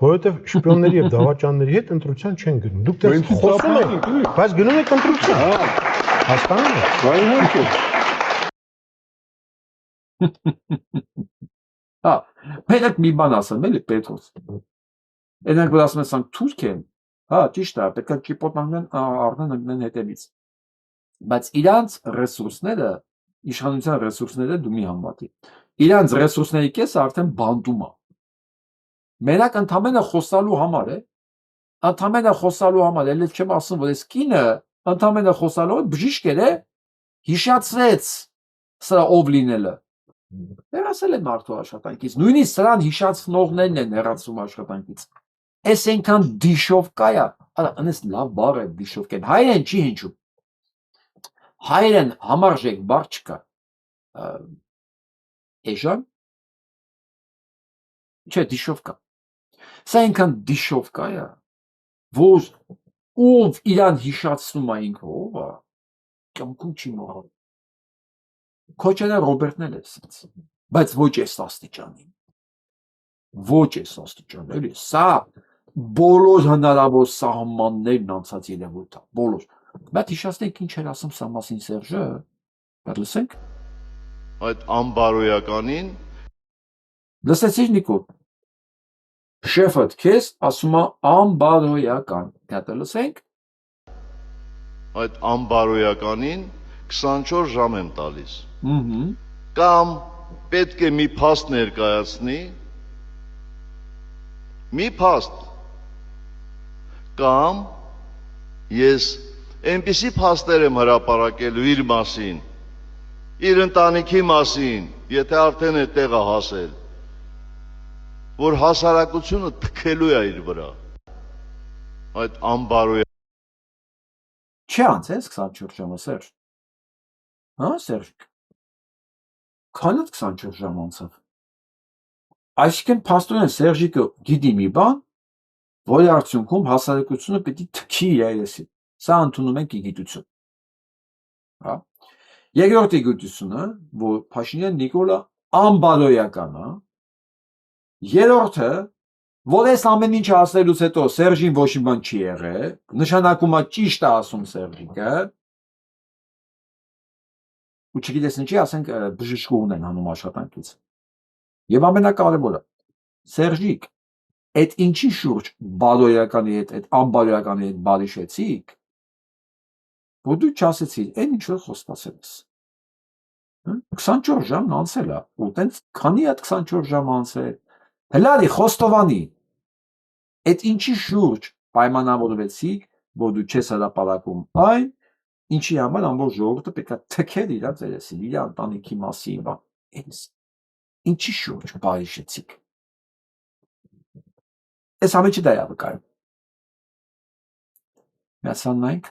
որովհետև շպիոնների եւ դավաճանների հետ ընտրության չեն գնում։ Դուք դեռ խոսում եք, բայց գնում եք ընտրության։ Հասկանում եք։ Իհարկե։ Հա, մենակ մի բան ասեմ, էլի Պետրոս։ Այնակ որ ասում են Թուրքիան, հա, ճիշտ է, պետք է ճիպոտնան առնեն ընկնեն հետևից։ Բայց իրանց ռեսուրսները, իշխանության ռեսուրսները դու մի համատի։ Իրանց ռեսուրսների կեսը արդեն բանտում է։ Մենակ ընդամենը խոսալու համար է, ընդամենը խոսալու համար, էլ չեմ ասում, որ այս կինը ընդամենը խոսալու բժիշկ է, հիշացրեց սրա ով լինելը։ Հեռացել են մարդու աշխատանքից, նույնիսկ սրան հիշացնողներն են հեռացում աշխատանքից։ Այս այնքան դիշովկա է, անես լավ բառ է դիշովկեն, հայերեն չի հնչում։ Հայերեն համարժեք բառ չկա։ Էժան։ Չէ, դիշովկա։ Սա այնքան դիշովկա է, որ ով իրան հիշացնում է ինքը ով է, կյանքում չի մոռանում։ Քոչենը Ռոբերտն էլ է ասած, բայց ոչ այս աստիճանին։ Ոչ այս աստիճան, էլի, սա բոլոր հնարավոր սահմաններն անցած երևույթ է, բոլոր։ Բայց հիշացնենք ինչ էր ասում սա մասին Սերժը, լսենք։ Այդ անբարոյականին Լսեցի՞ր Նիկոլ։ Շեֆդ քեզ ասում է անբարոյական։ Դա լսենք։ այդ անբարոյականին 24 ժամ եմ տալիս։ Կամ Պետք է մի փաստ ներկայացնի, մի փաստ, կամ ես այնպիսի փաստեր եմ հրապարակելու իր մասին, իր ընտանիքի մասին, եթե արդեն է տեղը հասել, որ հասարակությունը թքելու է իր վրա, այդ անբարոյ Չի անցես 24 ժամը Սերժ։ Հա Սերժիկ։ Քանդ 24 ժամ անցավ։ Այսինքն փաստորեն Սերժիկը գիտի մի բան, որի արդյունքում հասարակությունը պետք է թքի իր երեսին։ Սա ընդունում ենք գիտություն։ Հա։ Երկրորդ գիտությունը, որ Փաշինյան Նիկոլը անբարոյական է։ Երրորդը, որ այս ամեն ինչը ասելուց հետո Սերժին ոչ մի բան չի եղել, նշանակում է ճիշտ է ասում Սերժիկը։ Ու չգիտես ինչի, ասենք բժշկուհուն են հանում աշխատանքից։ Եվ ամենակարևորը, Սերժիկ, այդ ինչի շուրջ բարոյականի հետ, այդ անբարոյականի հետ բարիշեցիք, որ դու չասեցիր, այն ինչ որ խոստացել ես։ 24 ժամն անցել է, ու տենց քանի հատ 24 ժամ անցել։ Հլարի Խոստովանի, այդ ինչի շուրջ պայմանավորվեցիք, որ դու չես հրապարակում այն, ինչի համար ամբողջ ժողովուրդը պետք է թքեր իր ծերեսին, իր ընտանիքի մասին, բան։ Ինչի շուրջ բարիշեցիք։ Այս ամենի դա է վկայում։ Միացան նայենք։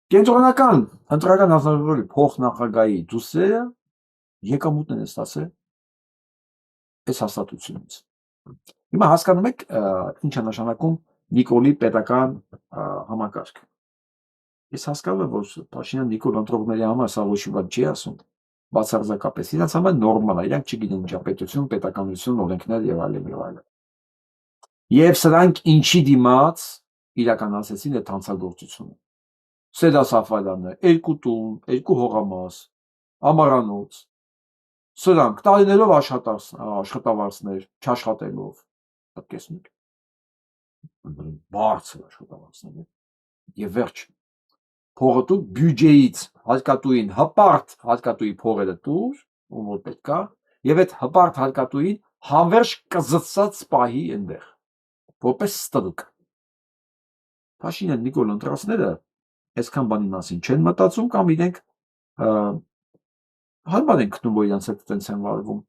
Կենտրոնական ընտրական հանձնաժողովի փոխնախագահի դուսերը եկամուտներ են ստացել այս հաստատությունից։ Հիմա հասկանում եք ինչ է նշանակում Նիկոլի պետական համակարգ։ Ես հասկանում եմ, որ Փաշինյան Նիկոլ ընտրողների համար սա ոչ մի բան չի ասում, բացարձակապես իրենց համար նորմալ է, իրանք չգիտեն ինչա պետություն, պետականություն, օրենքներ եւ այլն եւ այլն։ Եվ սրանք ինչի դիմաց իրականացեցին այդ հանցագործությունը։ Սեդա Սաֆարյանը, 2 տուն, 2 հողամաս, ամառանոց, սրանք տարիներով աշխատավարձներ, չաշխատելով, պատկեսնեք, բարձր աշխատավարձներ, եւ վերջ, փողը դու բյուջեից հարկատուին հպարտ հարկատուի փողերը դուր, ում որ պետքա, եւ այդ հպարտ հարկատուին հանվերջ կզծած պահի այնտեղ, որպես ստրուկ։ Փաշինյան Նիկոլ ընտրածները այսքան բանի մասին չեն մտածում կամ իրենք հարմար են գտնում, որ իրենց հետ տենց են վարվում։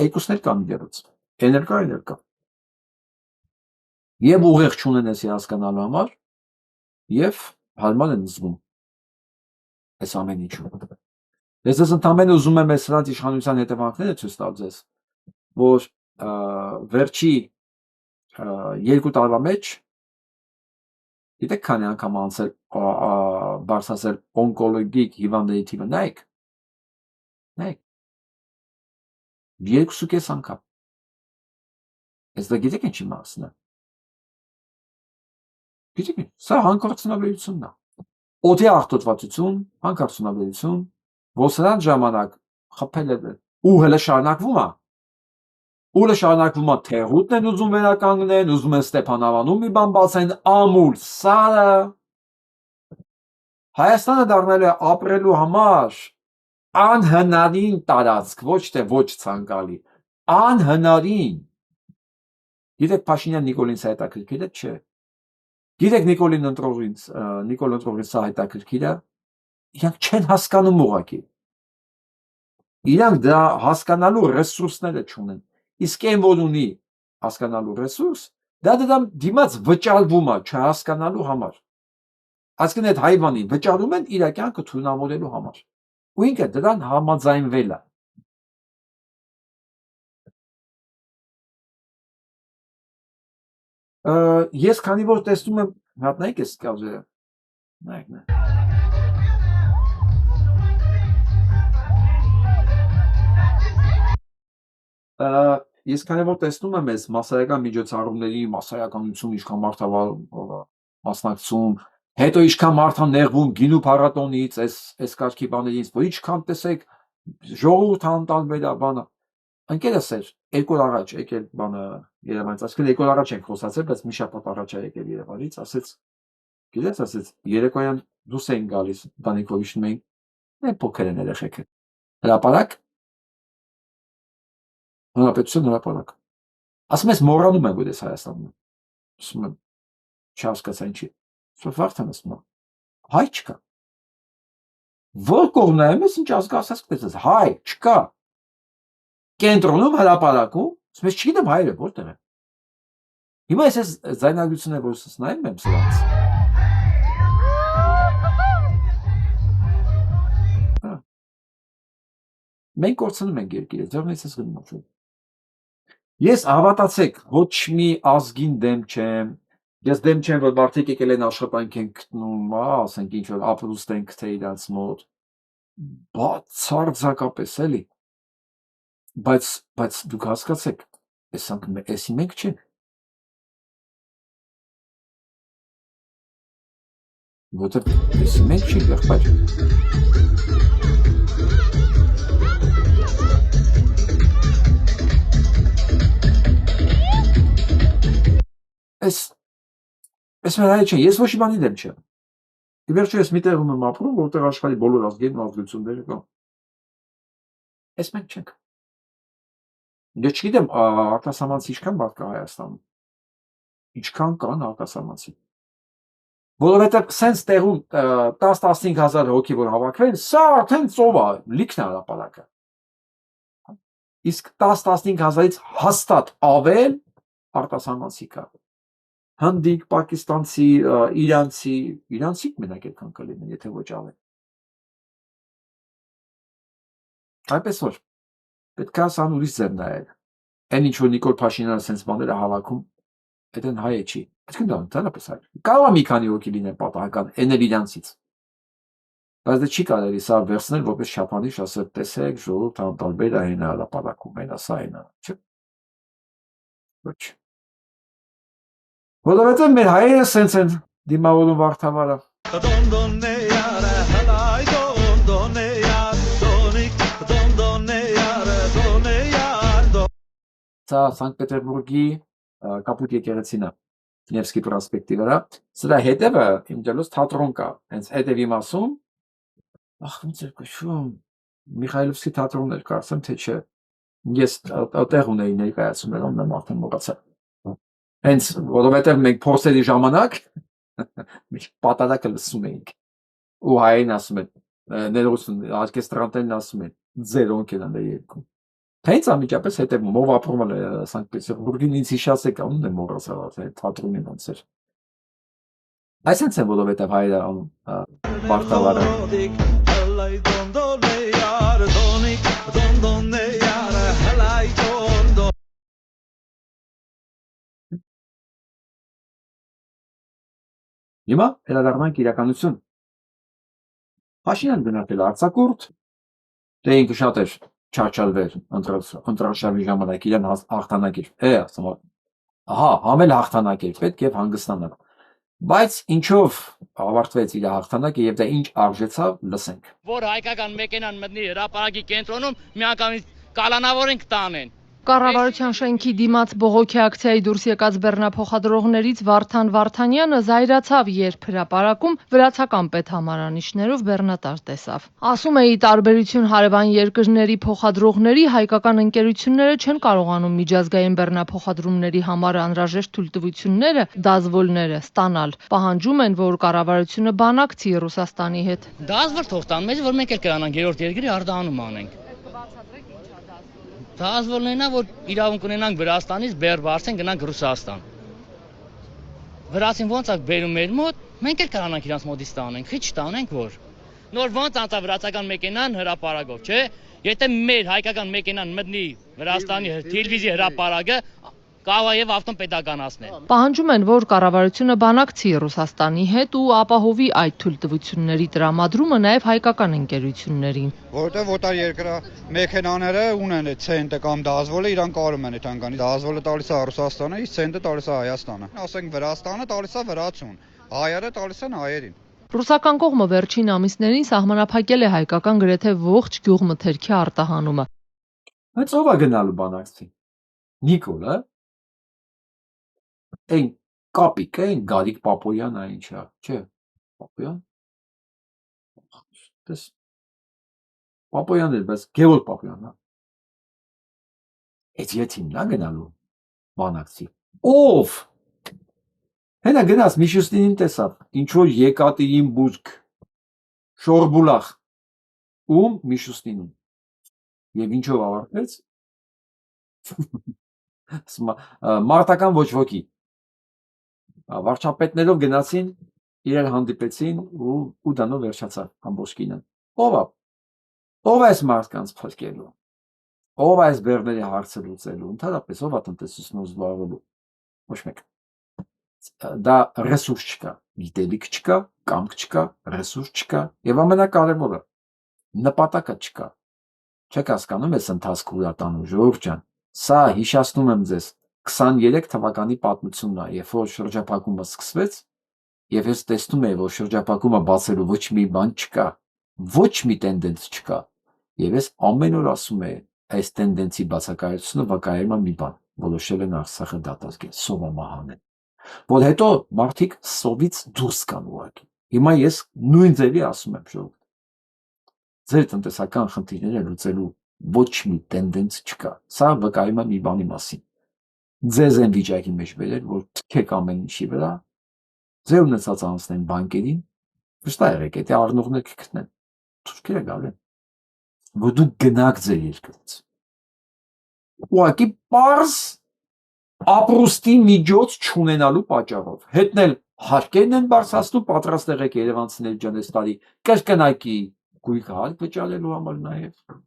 Երկուսներ կան իրենց, էներգա։ Եվ ուղեղ չունեն էսի հասկանալու համար, եւ հարմար են զգում այս ամեն ինչում։ Ես ձեզ ընդամենը ուզում եմ այս սրանց իշխանության հետևանքները ցույց տալ ձեզ, որ վերջի 2 տարվա մեջ գիտեք քանի անգամ անցել բարձրացել օնկոլոգիկ հիվանդների թիվը, նայեք 2.5 անգամ։ Ես դա գիտեք ինչի մասն է։ Գիտեք, սա հանքարդյունաբերությունն է։ Օդի արտադրություն, հանքարդյունաբերություն, որ սրան ժամանակ խփել է ու հələ շարունակվում է։ Ուլը շարունակվում է Թեղուտն են ուզում վերականգնեն, ուզում են Ստեփանավանում մի բան բացեն, ամուլ սարը։ Հայաստանը դառնալու է ապրելու համար անհնարին տարածք, ոչ թե ոչ ցանկալի, անհնարին։ Գիտեք Փաշինյան Նիկոլին սա հետաքրքիր է, չէ։ Գիտեք Նիկոլ ընտրողին սա հետաքրքիր է, իրանք չեն հասկանում ուղղակի։ Իրանք դա հասկանալու ռեսուրսները չունեն։ Իսկ այն որ ունի հասկանալու ռեսուրս, դա դրան դիմաց վճարվում է չհասկանալու համար։ Այսինքն այդ հայվանին վճարում են իր կյանքը թույլամորելու համար։ Ու ինքը դրան համաձայնվել է։ Ես քանի որ տեսնում եմ, հատնայիք այս կազերը։ Նայեք նա։ Ես քանի որ տեսնում եմ այս մասսայական միջոցառումների մասսայականություն ինչքան մարդավար մասնակցում, հետո ինչքան մարդ նեղվում գինու փառատոնից, այս կարգի բաներից, որ ինչքան տեսեք ժողովուրդ անտանբեր է բանը։ Ընկերս էր 2 օր առաջ եկել բանը Երևանից, այսինքն 2 օր առաջ ենք խոսացել, բայց մի շաբաթ առաջ է եկել Երևանից, ասեց, գիտես, ասեց, երեկոյան դուրս էին գալիս, Դանիկով իջնում էին, փոքր են երեխեքը։ Հրապարակ Հանրապետություն հրապարակ։ Ասում ես մոռանում եմ, որ ես Հայաստանում եմ։ Ասում եմ, չհասկացա ինչի։ Վարդան ասում եմ, հայ չկա։ Որ կողմն եմ ես ինչ ազգասած կտեսես, հայ չկա։ Կենտրոնում հրապարակում, ասում ես չգիտեմ հայերը որտեղ են։ Հիմա ես այս ձայնագրությունը որ ես նայում եմ սրանց։ Մենք կորցնում ենք երկիրը, ձեռնից ես գնում։ Ես հավատացեք, ոչ մի ազգին դեմ չեմ, ես դեմ չեմ, որ մարդիկ եկել են աշխատանք են գտնում, ասենք ինչ որ ապրուստ են գտել իրաց մոտ, բացարձակապես էլի, բայց դուք հասկացեք, էսի մենք չենք, որտեղ էսի մենք չենք եղբայր։ Ես մեր հայ չէ, ես ոչ մի բանի դեմ չեմ։ Ի վերջո ես մի տեղում եմ ապրում, որտեղ աշխարհի բոլոր ազգերն ու ազգությունները կան։ Ես մենք չենք։ Ես չգիտեմ, արտասահմանցի ինչքան մարդ կա Հայաստանում։ Ինչքան կան արտասահմանցի։ Որովհետև սենց տեղում 10-15 հազար հոգի որ հավաքվեն, սա արդեն ծով է, լիքն է հրապարակը։ Իսկ 10-15 հազարից հաստատ ավել արտասահմանցի կա։ Հնդիկ, պակիստանցի, իրանցի մենակ այդքան կլինեն, եթե ոչ ավել։ Այնպես որ պետք է սան ուրիշ ձև նայել։ Այն ինչ որ Նիկոլ Փաշինյանը սենց բաները հավաքում, այդ են հայ չի։ Պետք է դա ընդհանրապես հայ։ Կարող է մի քանի հոգի լինեն պատահական, այն էլ իրանցից։ Բայց դա չի կարելի սա վերցնել որպես չափանիշ, ասել տեսեք, ժողովուրդ անտարբեր է այն հրապարակում, այն ասա այն, չէ՞։ Ոչ։ Որովհետև մեր հայերը սենց են դիմավորում Վարդավառը։ Սա Սանկտ Պետերբուրգի Կապուտ եկեղեցին է, Նևսկի պրոսպեկտի վրա։ Սրա հետևը իմ ջալոս թատրոն կա, հենց հետևի մասում, ոնց էր կոչվում, Միխայլովսկի թատրոնն էր, կարծեմ թե չէ։ Ես այդտեղ ունեի ներկայացումներ, ոնց արդեն մոռացա։ Հենց որովհետև մենք փորձերի ժամանակ պատարակը լսում էինք։ Ու հային ասում են, ներողություն, օրկեստրանտերն ասում են, ձեր ոնք են երկում։ Հենց անմիջապես հետևում, ով ապրում է Սանկտ Պետերբուրգին, ինձ հիշացեք, անում եմ մոռացա, թատրոնին ոնց էր։ Այսինքն է, որովհետև հայերը անում Վարդավառը։ Հիմա վերադառնանք իրականություն։ Փաշինյանը գնացել արձակուրդ, դե ինքը շատ էր չարչարվել ընտրաշարժի ժամանակ իրան հաղթանակ էր, ասում ահա, համել հաղթանակ էր պետք եւ հանգստանալ։ Բայց ինչով ավարտվեց իր հաղթանակը եւ դա ինչ արժեցավ, լսենք։ Որ հայկական մեքենան մտնի հրապարակի կենտրոնում, միանգամից կալանավորենք տանեն։ Կառավարության շենքի դիմաց բողոքի ակցիայի դուրս եկած բեռնափոխադրողներից Վարդան Վարդանյանը զայրացավ, երբ հրապարակում վրացական պետհամարանիշներով բեռնատար տեսավ։ Ասում է՝ ի տարբերություն հարևան երկրների փոխադրողների, հայկական ընկերությունները չեն կարողանում միջազգային բեռնափոխադրումների համար անհրաժեշտ թույլտվությունները, դազվոլները ստանալ։ Պահանջում են, որ կառավարությունը բանակցի Ռուսաստանի հետ։ Դազվոր թող տան մեզ, որ մենք էլ կրանանք երրորդ երկրի արդահանում անենք։ Դազվոլն է, որ իրավունք ունենանք Վրաստանից բեռ բարձեն գնանք Ռուսաստան։ Վրացին ոնց է բերում մեր մոտ, մենք էլ կարանանք իրանց մոտից տանենք, քիչ տանենք որ։ Նոր ոնց անցա վրացական մեքենան հրապարակով, չէ՞։ Եթե մեր հայկական մեքենան մտնի Վրաստանի տելևիզիա հրապարակը, կարող է եւ ավտոպետականացնել։ Պահանջում են, որ կառավարությունը բանակցի Ռուսաստանի հետ ու ապահովի այդ թույլտվությունների տրամադրումը նաեւ հայկական ընկերություններին։ Որտեղ օտար երկրա մեքենաները ունեն այդ ցենտը կամ դազվոլը, իրան կարում են այդ անգանի։ Դազվոլը տալիս է Ռուսաստանը, իսկ ցենտը տալիս է Հայաստանը։ Ասենք Վրաստանը տալիս է վրացուն, հայերը տալիս են հայերին։ Ռուսական կողմը վերջին ամիսներին սահմանափակել է հայկական գրեթե ողջ գյուղմթերքի արտահանումը։ Բայց ով է գնալու բանակցի։ Նիկոլը Այն կապիկ, այն Գարիկ Պապոյանը ինչ է, չէ, Պապոյան։ Դες Պապոյանն էր, բայց Գևորգ Պապոյանն է։ Այդ յետին նա գնալու բանակցի։ Ով։ Հենա գնաց Միշուստինին տեսավ, ինչ որ Եկատերինբուրգ, Շորբուլախ, ում Միշուստինին։ Եվ ինչով ավարտվեց։ Մարտական ոչ ոքի։ Վարչապետներով գնացին, իրար հանդիպեցին ու դանով վերջացավ ամբողջ կինը։ Ով է։ Ով է այս մարդկանց փրկելու։ Ով է այս բեռների հարցը լուծելու։ Ընդհանրապես ով է տնտեսությունով զբաղվելու։ Ոչ մեկ։ Դա ռեսուրս չկա, գիտելիք չկա, կամք չկա, ռեսուրս չկա եւ ամենակարևորը նպատակը չկա։ Չեք հասկանում այս ընթացքը ուրատանում ժողովուրդ ջան։ Սա հիշացնում եմ ձեզ 23 թվականի պատմությունն է, երբ որ շրջափակումը սկսվեց, եւ ես տեսնում եմ, որ շրջափակումը բացելու ոչ մի բան չկա, ոչ մի տենդենս չկա, եւ ես ամեն օր ասում եմ, այս տենդենսի բացակայությունը վկայում է մի բան, որոշել են Արցախը դատարկել, սովամահանել։ որ հետո մարդիկ սովից դուրս կան ուղղակի։ Հիմա ես նույն ձևի ասում եմ, ժողովուրդ։ Ձեր տնտեսական խնդիրները լուծելու ոչ մի տենդենս չկա։ Սա վկայում է մի բանի մասին։ Ձեզ այն վիճակի մեջ բերել, որ թքեք ամեն ինչի վրա, ձեր ունեցած անցնեն բանկերին, վստահ եղեք, եթե առնողներ կգտնեն, թուրքերը գալեն, որ դուք գնաք ձեր երկրից։ Ուղղակի պարզ ապրուստի միջոց չունենալու պատճառով։ Հետն էլ հարկերն են բարձրացնում, պատրաստ եղեք երևանցիներ ջան այս տարի կրկնակի գույքը հարկ վճարելու համար նաև։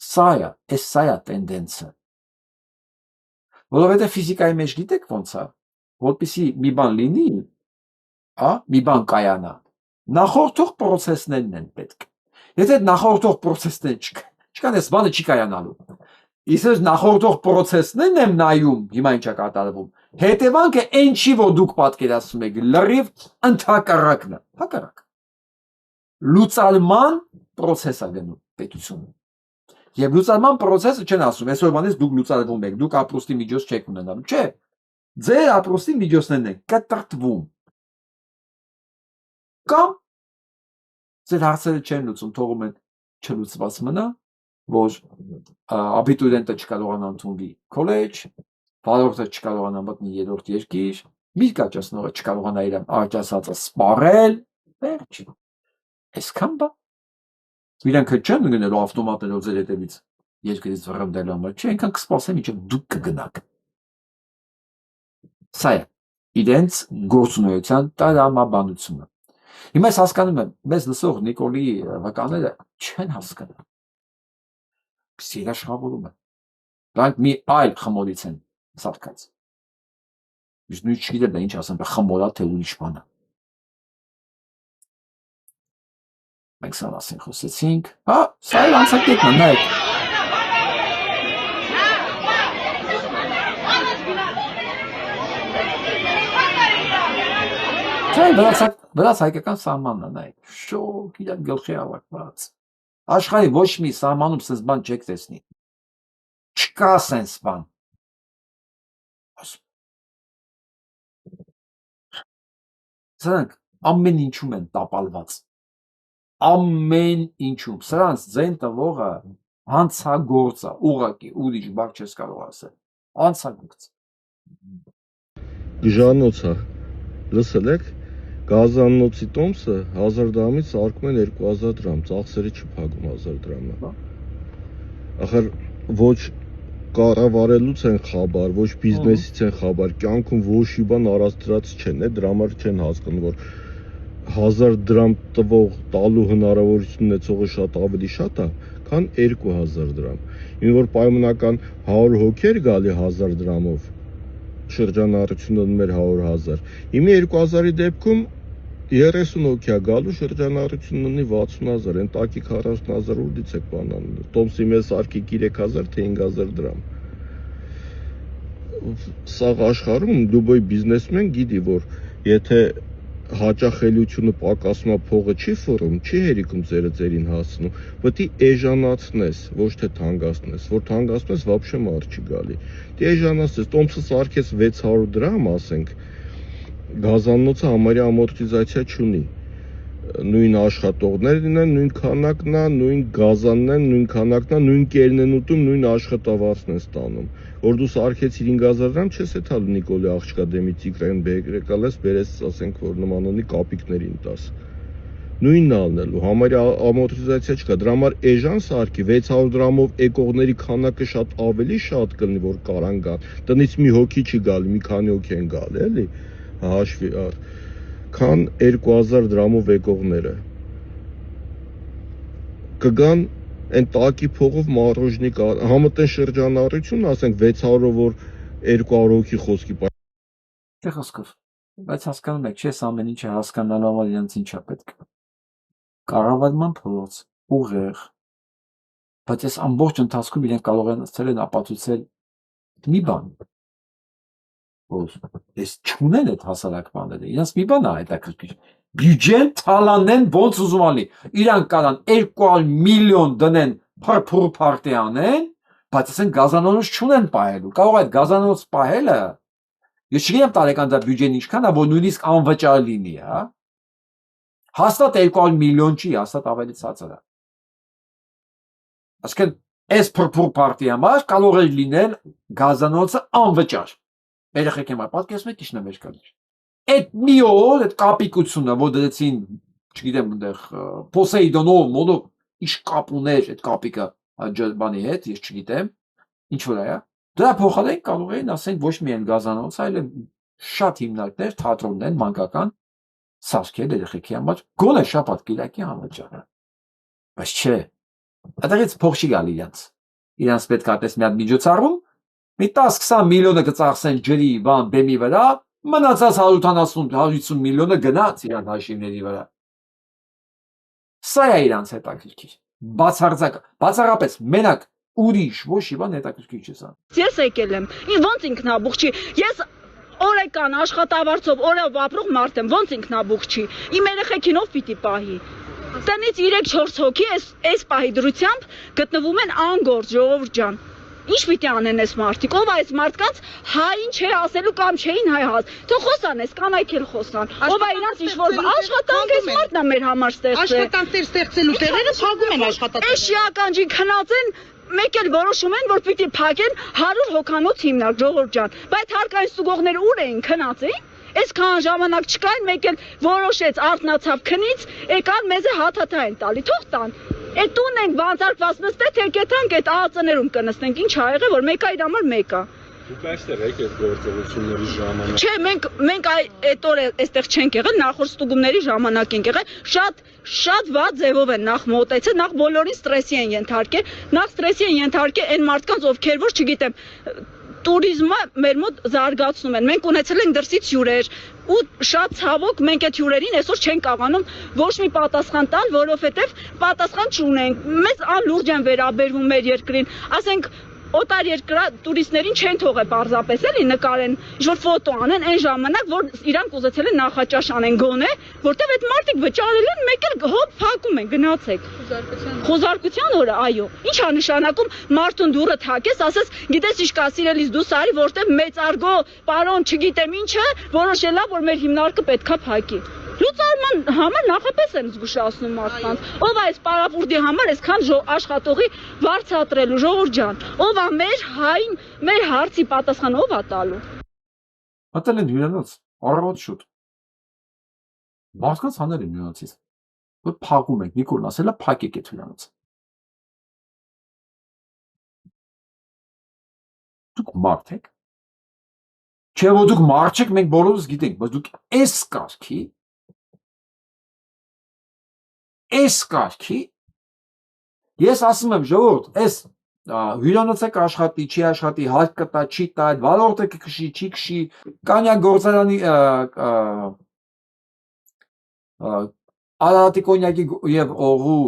Սա է տենդենսը։ Որովհետև ֆիզիկայի մեջ գիտեք ոնց է, որպեսզի մի բան լինի, մի բան կայանա, նախորդող պրոցեսներն են պետք։ Եթե նախորդող պրոցեսներ չկան, այս բանը չի կայանալու։ Իսկ նախորդող պրոցեսներն եմ նայում, հիմա ինչ է կատարվում, հետևանքը այն չի, որ դուք պատկերացնում եք, լրիվ ընդհակառակն է, հակառակ։ Լուծալման պրոցես է գնում պետությունը։ Եվ լուծալման պրոցեսը չեն ասում, այսօրվանից դուք լուծալվում եք, դուք ապրուստի միջոց չեք ունենալու, չէ, ձեր ապրուստի միջոցներն են կտրտվում։ Կամ ձեր հարցերը չեն լուծում, թողում են չլուծված մնա, որ աբիտուրիենտը չկարողանա ընդունվի քոլեջ, վարորդը չկարողանա մտնի երրորդ երկիր, միրգաճացնողը չկարողանա իր աճացածը սպառել, վերջ։ Այսքան բա։ Իրանք չեն գնելու ավտոմատներով ձեր հետևից երկրից վռնդելու համար, չէ, այնքան կսպասեն, մինչև դուք կգնաք։ Սա է իրենց գործունեության տրամաբանությունը։ Հիմա ես հասկանում եմ, մեզ լսող Նիկոլի վկաները չեն հասկանում։ Երաշխավորում են։ Դրանք մի այլ խմորից են սարքած։ Իսկ նույն չգիտեմ դա ինչ ասեմ, խմորա թե ուրիշ բան է։ Մենք սա մասին խոսեցինք, սա էլ անցակետն է, նայեք։ Վրաց հայկական սահմանն է, նայեք, շոկ իրան գլխի ավակված։ Աշխարհի ոչ մի սահմանում սենց բան չեք տեսնի։ Չկա սենց բան։ Սրանք ամեն ինչում են տապալված։ Ամեն ինչում։ Սրանց ձեն տվողը հանցագործ է, ուղղակի ուրիշ բառ չես կարող ասել։ Հանցագործ։ Գժանոցը լսել եք, գազանոցի տոմսը 1000 դրամից սարքում են 2000 դրամ, ծախսերը չփակում 1000 դրամը։ Ախր ոչ կառավարելուց են խաբար, ոչ բիզնեսից են խաբար, կյանքում ոչ մի բան առաստրած չեն, դրա համար չեն հասկանում, որ 1000 դրամ տալու հնարավորություն ունեցողը շատ ավելի շատ է, քան 2000 դրամ։ Ինչ որ պայմանական 100 հոգի էր գալի 1000 դրամով, շրջանառությունը մեր 100,000։ Հիմա 2000-ի դեպքում 30 հոգի է գալու, շրջանառությունն ունի 60,000, այն տակի 40,000 ուրդից եք բանանում։ Տոմսի մեզ սարքի 3000 թե 5000 դրամ։ Սաղ աշխարհում դուբոյ բիզնեսմեն գիտի, որ եթե հաճախելիությունը պակասում է, փողը չի ֆորում, չի հերիքում ձերը ձերին հասնում, պետք է էժանացնես, ոչ թե թանկացնես, որ թանկացնես вообще մարդ չի գալի։ Դե էժանացնես, տոմսը սարքես 600 դրամ, ասենք, գազանոցը համարյա ամորտիզացիա չունի։ Նույն աշխատողներն են, նույն քանակն է, նույն գազանն են, նույն քանակն է, նույն կերն են ուտում, նույն աշխատավարձն են ստանում։ Որ դու սարքեցիր 5000 դրամ, չես էթալ Նիկոլի աղջկա դեմից իգրային բերեկալ ես, բերես, ասենք, որ նման ունի կապիկներին տաս։ Նույնն ալնելու, համարյա ամորտիզացիա չկա, դրա համար էժան սարքի 600 դրամով եկողների քանակը շատ ավելի շատ կլինի, որ կարան գան։ Տնից մի հոգի չի գալի, մի քանի հոգի են գալի, էլի, հաշվի առ, քան 2000 դրամով եկողները։ Կգան այն տակի փողով մարոժնիկ, համըտեն շրջանառություն, ասենք 600-ով որ 200 հոգի խոսքի Թե խոսքով, բայց հասկանում եք, չես ամեն ինչը հասկանալու համար իրենց ինչա պետք։ Կառավարման փորձ, ուղեղ, բայց այս ամբողջ ընթացքում իրենք կարող են ապացուցել մի բան, որ այս չունեն այդ հասարակ բաները, իրենց մի բան է հետաքրքիր, բյուջեն թալանեն ոնց ուզում ալի, իրանք կարան 200 միլիոն դնեն փրփուր պարտի անեն, բայց ասեն գազանոց չունեն պահելու, կարող այդ գազանոց պահելը Ես չգիտեմ տարեկան դա բյուջեն ինչքան է, որ նույնիսկ անվճար լինի, հա։ Հաստատ 200 միլիոն չի, հաստատ ավելի ցածր է։ Այսինքն, այս փրփուր պարտի համար կարող է լինել գազանոցը անվճար։ Երեխեք հիմա պատկերացնում եք ինչն է մեր կալիք։ Այդ մի օր այդ կապիկությունը, որ դրեցին, չգիտեմ, այնտեղ Պոսեյդոնով, մոնով ինչ կապ ուներ այդ կապիկը բանի հետ, ես չգիտեմ, ինչ որ է։ Դրա փոխարեն կարող էին ասենք ոչ միայն գազանոց, այլ շատ հիմնարկներ, թատրոններ, մանկական սարքել երեխեքի համար, գոնե շաբաթ-կիրակի անվճար։ Բայց չէ։ Այդտեղից փող չի գալի իրանց պետք է այդպես մի հատ միջոցառում, մի 10-20 միլիոնը կծախսեն ջրի, բան, բեմի վրա, մնացած 170-150 միլիոնը գնաց իրան հաշիվների վրա։ Սա է իրանց հետաքրքիր։ Բացառապես մենակ ուրիշ ոչ մի բան հետաքրքիր չի սա։ Ես եկել եմ, ոնց ինքնաբուխ չի։ Ես օրական աշխատավարձով օրով ապրող մարդ եմ, ոնց ինքնաբուխ չի։ Իմ երեխեքին ով պիտի պահի։ Տնից 3-4 հոգի այս պահի դրությամբ գտնվում են անգործ, ժողովուրդ ջան։ Ինչ պիտի անեն այս մարդիկ, ով այս մարդկանց հային չէ ասելու կամ չէին հայ հաց։ Թող խոսան, այս կանայք էլ խոսան։ Ով է իրանց ինչ-որ աշխատանք այս մարդն է մեր համար ստեղծել։ Աշխատանքներ ստեղծելու տեղերը փակում են աշխատանքները։ Այս շիականջի քնած են, մեկ էլ որոշում են, որ պիտի փակեն 100 հոգանոց հիմնարկ, ժողովուրդ ջան։ Բայց հարկային ստուգողները ուր էին քնած էին։ Այսքան ժամանակ չկային, մեկ էլ որոշեց արտնացավ քնից, եկան մեզ հաթաթա են տալի, թող տան։ Այդ տուն ենք բանտարկված նստել, թե կեթանք այդ ԱԱՑ-ներում կնստենք, ինչ ա եղել, որ մեկը իր համար մեկը։ Դուք այստեղ եք այդ գործողությունների ժամանակ։ Չէ, մենք այդ օրը այստեղ չենք եղել, նախորդ ստուգումների ժամանակ ենք եղել, շատ վատ ձևով են նախ մոտեցել, նախ բոլորին ստրեսի են ենթարկել, նախ ստրեսի են ենթարկել այն մարդկանց, ովքեր որ չգիտեմ, տուրիզմը մեր մոտ զարգացնում են։ Մենք ունեցել ենք դրսից հյուրեր ու շատ ցավոք մենք այդ հյուրերին այսօր չենք կարողանում ոչ մի պատասխան տալ, որովհետև պատասխան չունենք։ Մեզ անլուրջ են վերաբերվում մեր երկրին, ասենք օտար երկրա տուրիստներին չեն թողել պարզապես էլի նկարեն, ինչ-որ ֆոտո անեն այն ժամանակ, որ իրանք ուզեցել են նախաճաշ անեն գոնե, որտեվ այդ մարդիկ վճարել են, մեկ էլ հոп փակում են, գնացեք։ Խոզարկության օրը, այո։ Ինչ է նշանակում մարդուն դուրը թակես, ասես, գիտես ինչ կա սիրելիս դու սարի, որտեվ մեծարգո պարոն, չգիտեմ ինչը, որոշելա, որ մեր հիմնարկը պետքա փակի։ Լուծարման համար նախապես են զգուշացնում մարդկանց։ Ով է այս պարապուրդի համար այսքան աշխատողի վարձատրելու, ժողովուրդ ջան։ Ով է մեր հային, մեր հարցի պատասխան ով է տալու։ Մտել են հյուրանոց, առավոտ շուտ։ Մարդկանց հանել են հյուրանոցից։ Որ փակում եք, Նիկոլն ասել է փակեք այդ հյուրանոցը։ Դուք մարդ եք։ Չէ՞ որ դուք մարդ եք, մենք բոլորս գիտենք, բայց դուք այս կարգի ես ասում եմ ժողովուրդ, այս հյուրանոցը կաշխատի, չի աշխատի, հարկ կտա, չի տա, այդ վարորդը կքշի, չի քշի, կանյակ գործարանի Արարատի կոնյակի եւ օղու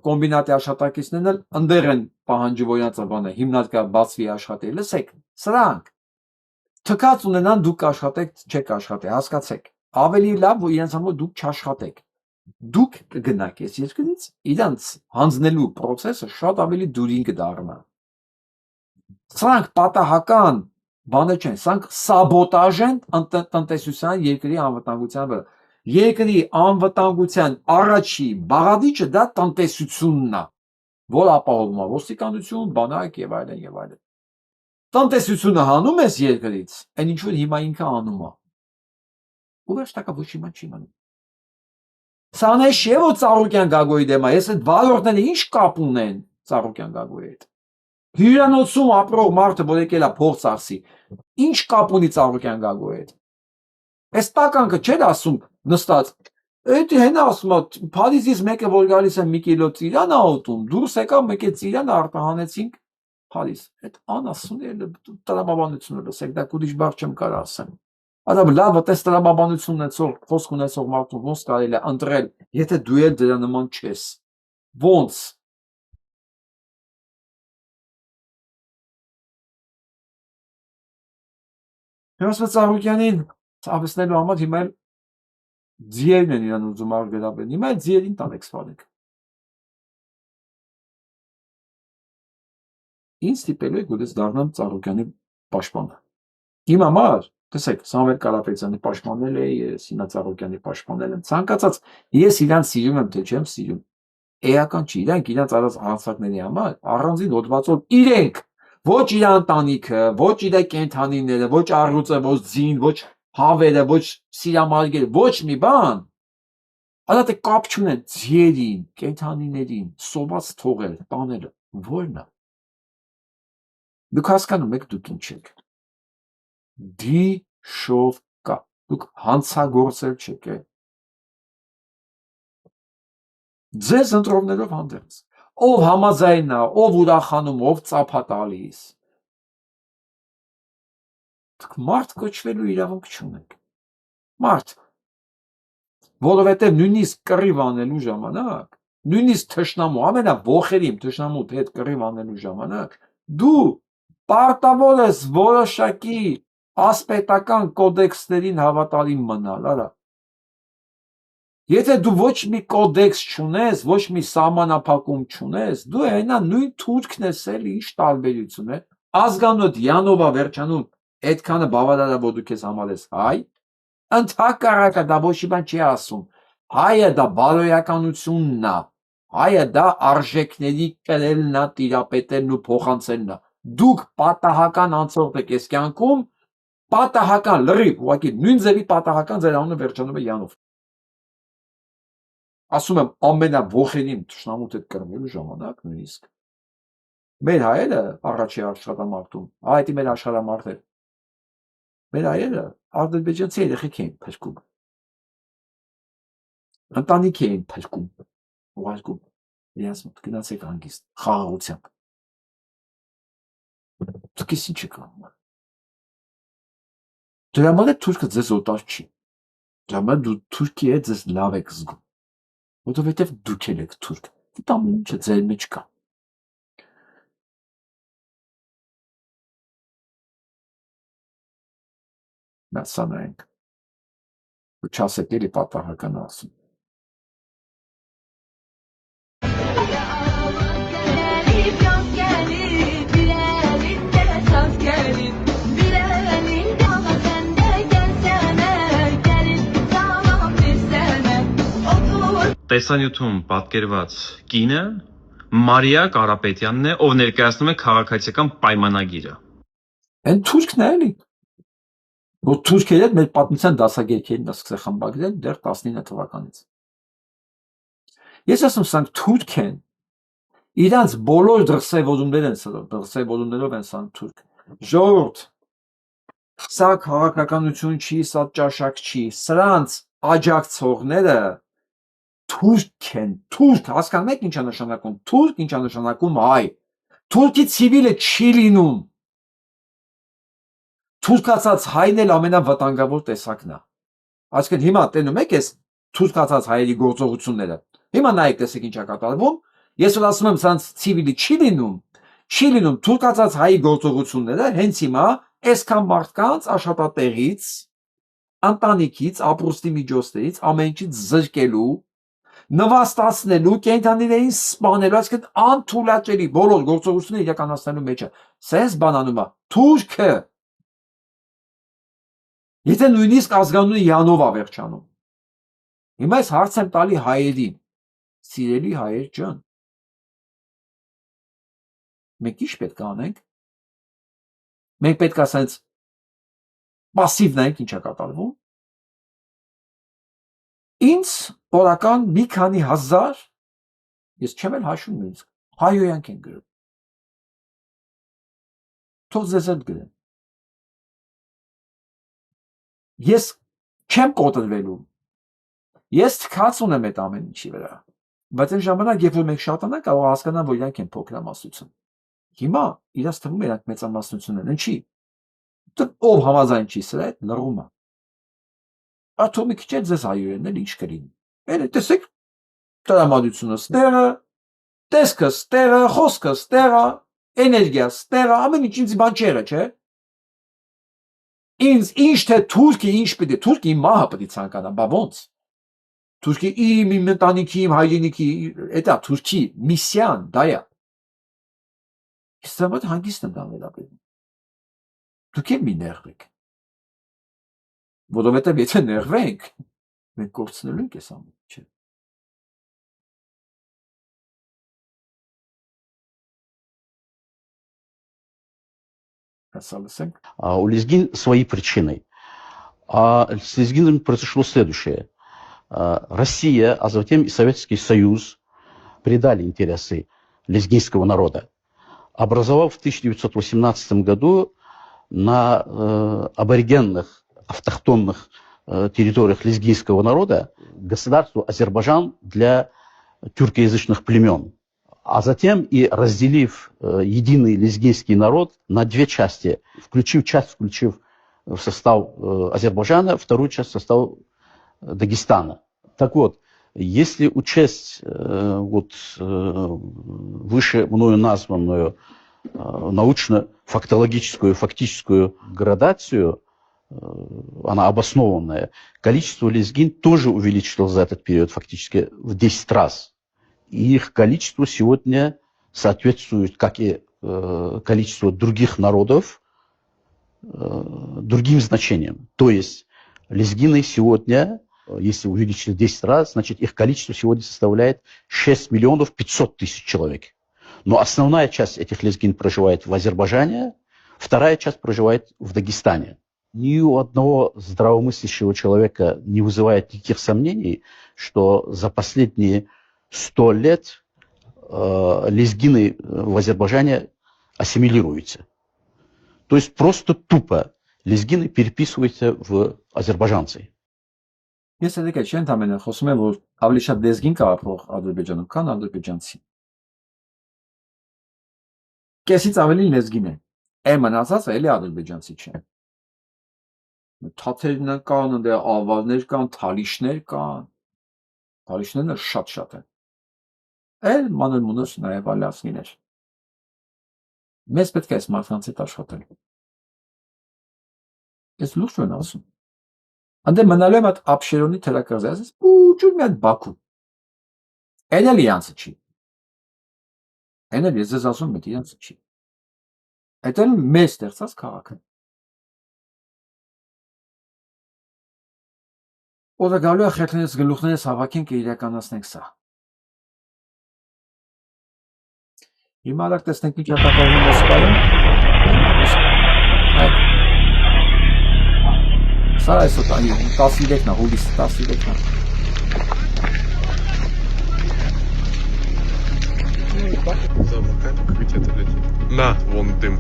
կոմբինատի աշխատակիցներն էլ ընդեր են պահանջի ոյանցը բանը հիմնարկը բացվի աշխատի, լսեք, սրանք թքած ունենան դուք աշխատեք, չեք աշխատի, հասկացեք, ավելի լավ որ իրենց համար դուք չաշխատեք, դուք կգնաք այս երկրից, իրանց հանձնելու process-ը շատ ավելի դյուրին կդառնա, սրանք պատահական բաներ չեն, սրանք սաբոտաժ են տնտեսության երկրի անվտանգության վրա, երկրի անվտանգության առաջի բաղադրիչը դա տնտեսությունն է, որ ապահովում է ոստիկանություն, բանակ եւ այլն եւ այլն։ Տնտեսությունը հանում ես երկրից, այն ինչ որ հիմա ինքը անում է։ Ու վերջտակա ոչ իմանա չի մնում։ Սա չէ որ Ծառուկյան Գագոյի դեմ է, ես այդ վարորդները ինչ կապ ունեն Ծառուկյան Գագոյի հետ։ Հյուրանոցում ապրող մարդը որ եկել է փող ծախսի, ինչ կապ ունի Ծառուկյան Գագոյի հետ։ Այս տականքը չէր ասում նստած, այդ հենա ասում է, Փարիզից մեկը որ գալիս է մի կիլո ծիրան ա ուտում, դուրս եկավ մեկ է ծիրան արտահանեցինք Փարիզ։ Այդ անասունները տրամաբանությունը լսեք, դա ուրիշ բառ չեմ կարող ասեմ։ Ադամ լավ է տրամաբանություն ունեցող, խոսք ունեցող մարդու ոնց կարելի է ընտրել, եթե դու էլ դրա նման չես։ Ոնց։ Հերոսը Ծառուկյանին ցավեցնելու համար հիմա էլ ձիերն են իրան ուզում արգելաբեն, հիմա էլ ձիերին տանեք սվանեք։ Ինձ ստիպելու եք, որ ես դառնամ Ծառուկյանի պաշտպանը։ Իմ համար Տեսեք, Սամվել Կարապետյանի պաշտպանել է, ես Ինա Ծառուկյանի պաշտպանել եմ, ցանկացած ես իրանց սիրում եմ, թե չեմ սիրում, էական չի, իրանք իրանց արած հանցակների համար առանձին հոդվածով իրենք, ոչ իր ընտանիքը, ոչ իր կենդանիները, ոչ առյուծը, ոչ ձին, ոչ հավերը, ոչ սիրամարգերը, ոչ մի բան, Ադա թե կապ չունեն ձիերին, կենդանիներին, սոված թողել, տանելը, որն է։ Դուք հասկանում եք, դուք ինչ եք։ Դիշով կա, դուք հանցագործել չեք է։ Ձեզ ընտրողներով հանդերձ, ով համաձայնն է, ով ուրախանում, ով ծափա տալիս։ Դուք մարդ կոչվելու իրավունք չունեք։ Մարդ, որովհետև նույնիսկ կռիվ անելու ժամանակ, նույնիսկ թշնամու, ամենավոխերիմ թշնամու հետ կռիվ անելու ժամանակ, դու պարտավոր ես որոշակի ասպետական կոդեքսներին հավատարիմ մնալ, արա։ Եթե դու ոչ մի կոդեքս չունես, ոչ մի սահմանափակում չունես, դու այնա նույն թուրքն ես էլի, ինչ տարբերություն է։ Ազգանոտ Յանովա վերջանում այդքանը բավարար է, որ դու քեզ համարես հայ, ընդհակառակը դա ոչ մի բան չի ասում։ Հայը դա բարոյականությունն է, հայը դա արժեքների կրելն է, տիրապետելն ու փոխանցելն է։ Դուք պատահական անցորդ եք այս կյանքում, պատահական լրիվ, ուղղակի նույն ձևի պատահական ձեր անունը վերջանում է Յանով։ Ասում եմ ամենավոխերիմ թշնամուտ հետ կռվելու ժամանակ նույնիսկ։ Մեր հայերը առաջի աշխատամարտում, այդի մեր աշխարհամարտեր։ Մեր հայերը ադրբեջանցի երեխեք էին փրկում։ Ընտանիք էին փրկում, ուղարկում։ Իրենց մոտ գնացեք հանգիստ, խաղաղությամբ։ Դուք ինչ եք անում։ Դրա համար է թուրքը ձեզ օտար չի։ Դրա համար դու Թուրքի հետ ձեզ լավ եք զգում։ Որովհետև դուք եք թուրք։ Դա ամեն ինչը ձեր մեջ կա։ Նա նայենք։ Ու չասեք էլի պատահական ասում։ Տեսանյութում պատկերված կինը Մարիա Կարապետյանն է, ով ներկայացնում է քաղաքացիական պայմանագիրը։ Այն թուրքն է էլի։ Որ թուրքերը մեր պատմության դասագիրքերին սկսել խմբագրել դեռ 19 թվականից։ Ես ասում սրանք թուրք են, իրանց բոլոր դրսևորումներով են սան թուրք։ Ժողովուրդ, սա քաղաքականություն չի, սա ճաշակ չի, սրանց աջակցողները թուրք են, թուրք, հասկանում եք ինչա նշանակում, թուրք ինչա նշանակում հայ, թուրքի ցիվիլը չի լինում, թուրքացած հայն էլ ամենավտանգավոր տեսակն է, այսինքն հիմա տենում եք ես թուրքացած հայերի գործողությունները, հիմա նայեք տեսեք ինչա կատարվում, ես որ ասում եմ սրանց ցիվիլը չի լինում թուրքացած հայի գործողությունները հենց հիմա այսքան մարդկանց աշխատատեղից, ընտանիքից, ապրուստի միջոցներից, ամեն ինչից զրկելու, նվաստացնելու, կենդանիներին սպանելու, այսինքն անթույլատրելի բոլոր գործողությունները իրականացնելու մեջ է։ Սենց բանանում է թուրքը։ Եթե նույնիսկ ազգանունի Յանով է վերջանում։ Հիմա ես հարց եմ տալի հայերին, սիրելի հայեր ջան, մենք ինչ պետք է անենք։ Մենք պետք է ասենք պասիվ նայենք ինչա կատարվում։ Ինձ օրական մի քանի հազար, ես չեմ էլ հաշվում նույնիսկ, հայոյանք են գրում։ Թող ձեզ էլ գրեմ։ Ես չեմ կոտրվելու։ Ես թքած ունեմ այդ ամեն ինչի վրա։ Բայց այն ժամանակ, երբ որ մենք շատանանք, կարող հասկանալ, որ իրանք են փոքրամասնություն։ Հիմա իրաց թվում է իրանք մեծամասնություն են, ինչի։ Ով համաձայն չի սրա հետ լռում է։ Աթոմի քիչ է ձեզ հայերեն էլ ինչ կլինի։ Էլի տեսեք տրամադրությունը ստեղը, տեսքը ստեղը, խոսքը ստեղը, էներգիա ստեղը, ամեն ինչ ինձ բան չեղը, չէ։ Ինձ ինչ թե թուրքը ինչ պետք է, թուրքը իմ մահը պետք է ցանկանա, բա ոնց։ Թուրքի իմ ընտանիքի, իմ հայրենիքի, դա թուրքի միսիան, դա է։ Իսկ դրա հանգիստ եմ դա վերաբերում։ Դուք եք մի ներվեք։ Որովհետև եթե ներվենք, մենք կորցնելու ենք այս ամենը, չէ՞։ Հասալսենք։ У лезгин свои причины. А с лезгинами произошло следующее. Россия, а затем и Советский Союз предали интересы лезгинского народа, образовав в 1918 году на аборигенных, автохтонных территориях лезгинского народа государство Азербайджан для тюркоязычных племен. А затем и разделив единый лезгинский народ на две части, включив в состав Азербайджана, вторую часть в состав Дагестана. Так вот, если учесть выше мною названную научно-фактологическую, фактическую градацию, она обоснованная, количество лезгин тоже увеличилось за этот период фактически в 10 раз. И их количество сегодня соответствует, как и количество других народов, другим значениям. То есть лезгины сегодня, если увеличили 10 раз, значит их количество сегодня составляет 6 миллионов 500 тысяч человек. Но основная часть этих лезгин проживает в Азербайджане, вторая часть проживает в Дагестане. Ни у одного здравомыслящего человека не вызывает никаких сомнений, что за последние 100 лет лезгины в Азербайджане ассимилируются. То есть просто тупо лезгины переписываются в азербайджанцы. Ես էլ եկա չեն ամենը խոսում եմ, որ ավելի շատ լեզգին կա ապրող Ադրբեջանում, քան ադրբեջանցի։ Կեսից ավելի լեզգին է։ Է մնացածը էլի ադրբեջանցի չէ։ Թաթերն կան, դե ավարներ կան, թալիշներ կան։ Թալիշներն շատ են։ Էլ մանր-մունր նաև ալիասնիներ։ Մեզ պետք է այս մարդկանց հետ աշխատել։ Ես լուրջ եմ ասում։ Անդե մնալու եմ այդ Աբշերոնի թերակղզի, ասես ուջուր մի հատ Բաքու։ Էն էլ իրանցը չի։ Էն էլ ես ձեզ ասում եմ, իրանցը չի։ Այդ էլ մեզ ստեղծած քաղաքը։ Որը գալու է խելքներս գլուխներս հավաքենք ու իրականացնենք սա։ Հիմա արագ տեսնենք ինչ կատարվում Մոսկվայում։ Սա այսօր 13-ն է, հուլիսի 13-ն է։ Замыкаем, где-то летит. На, вон дым.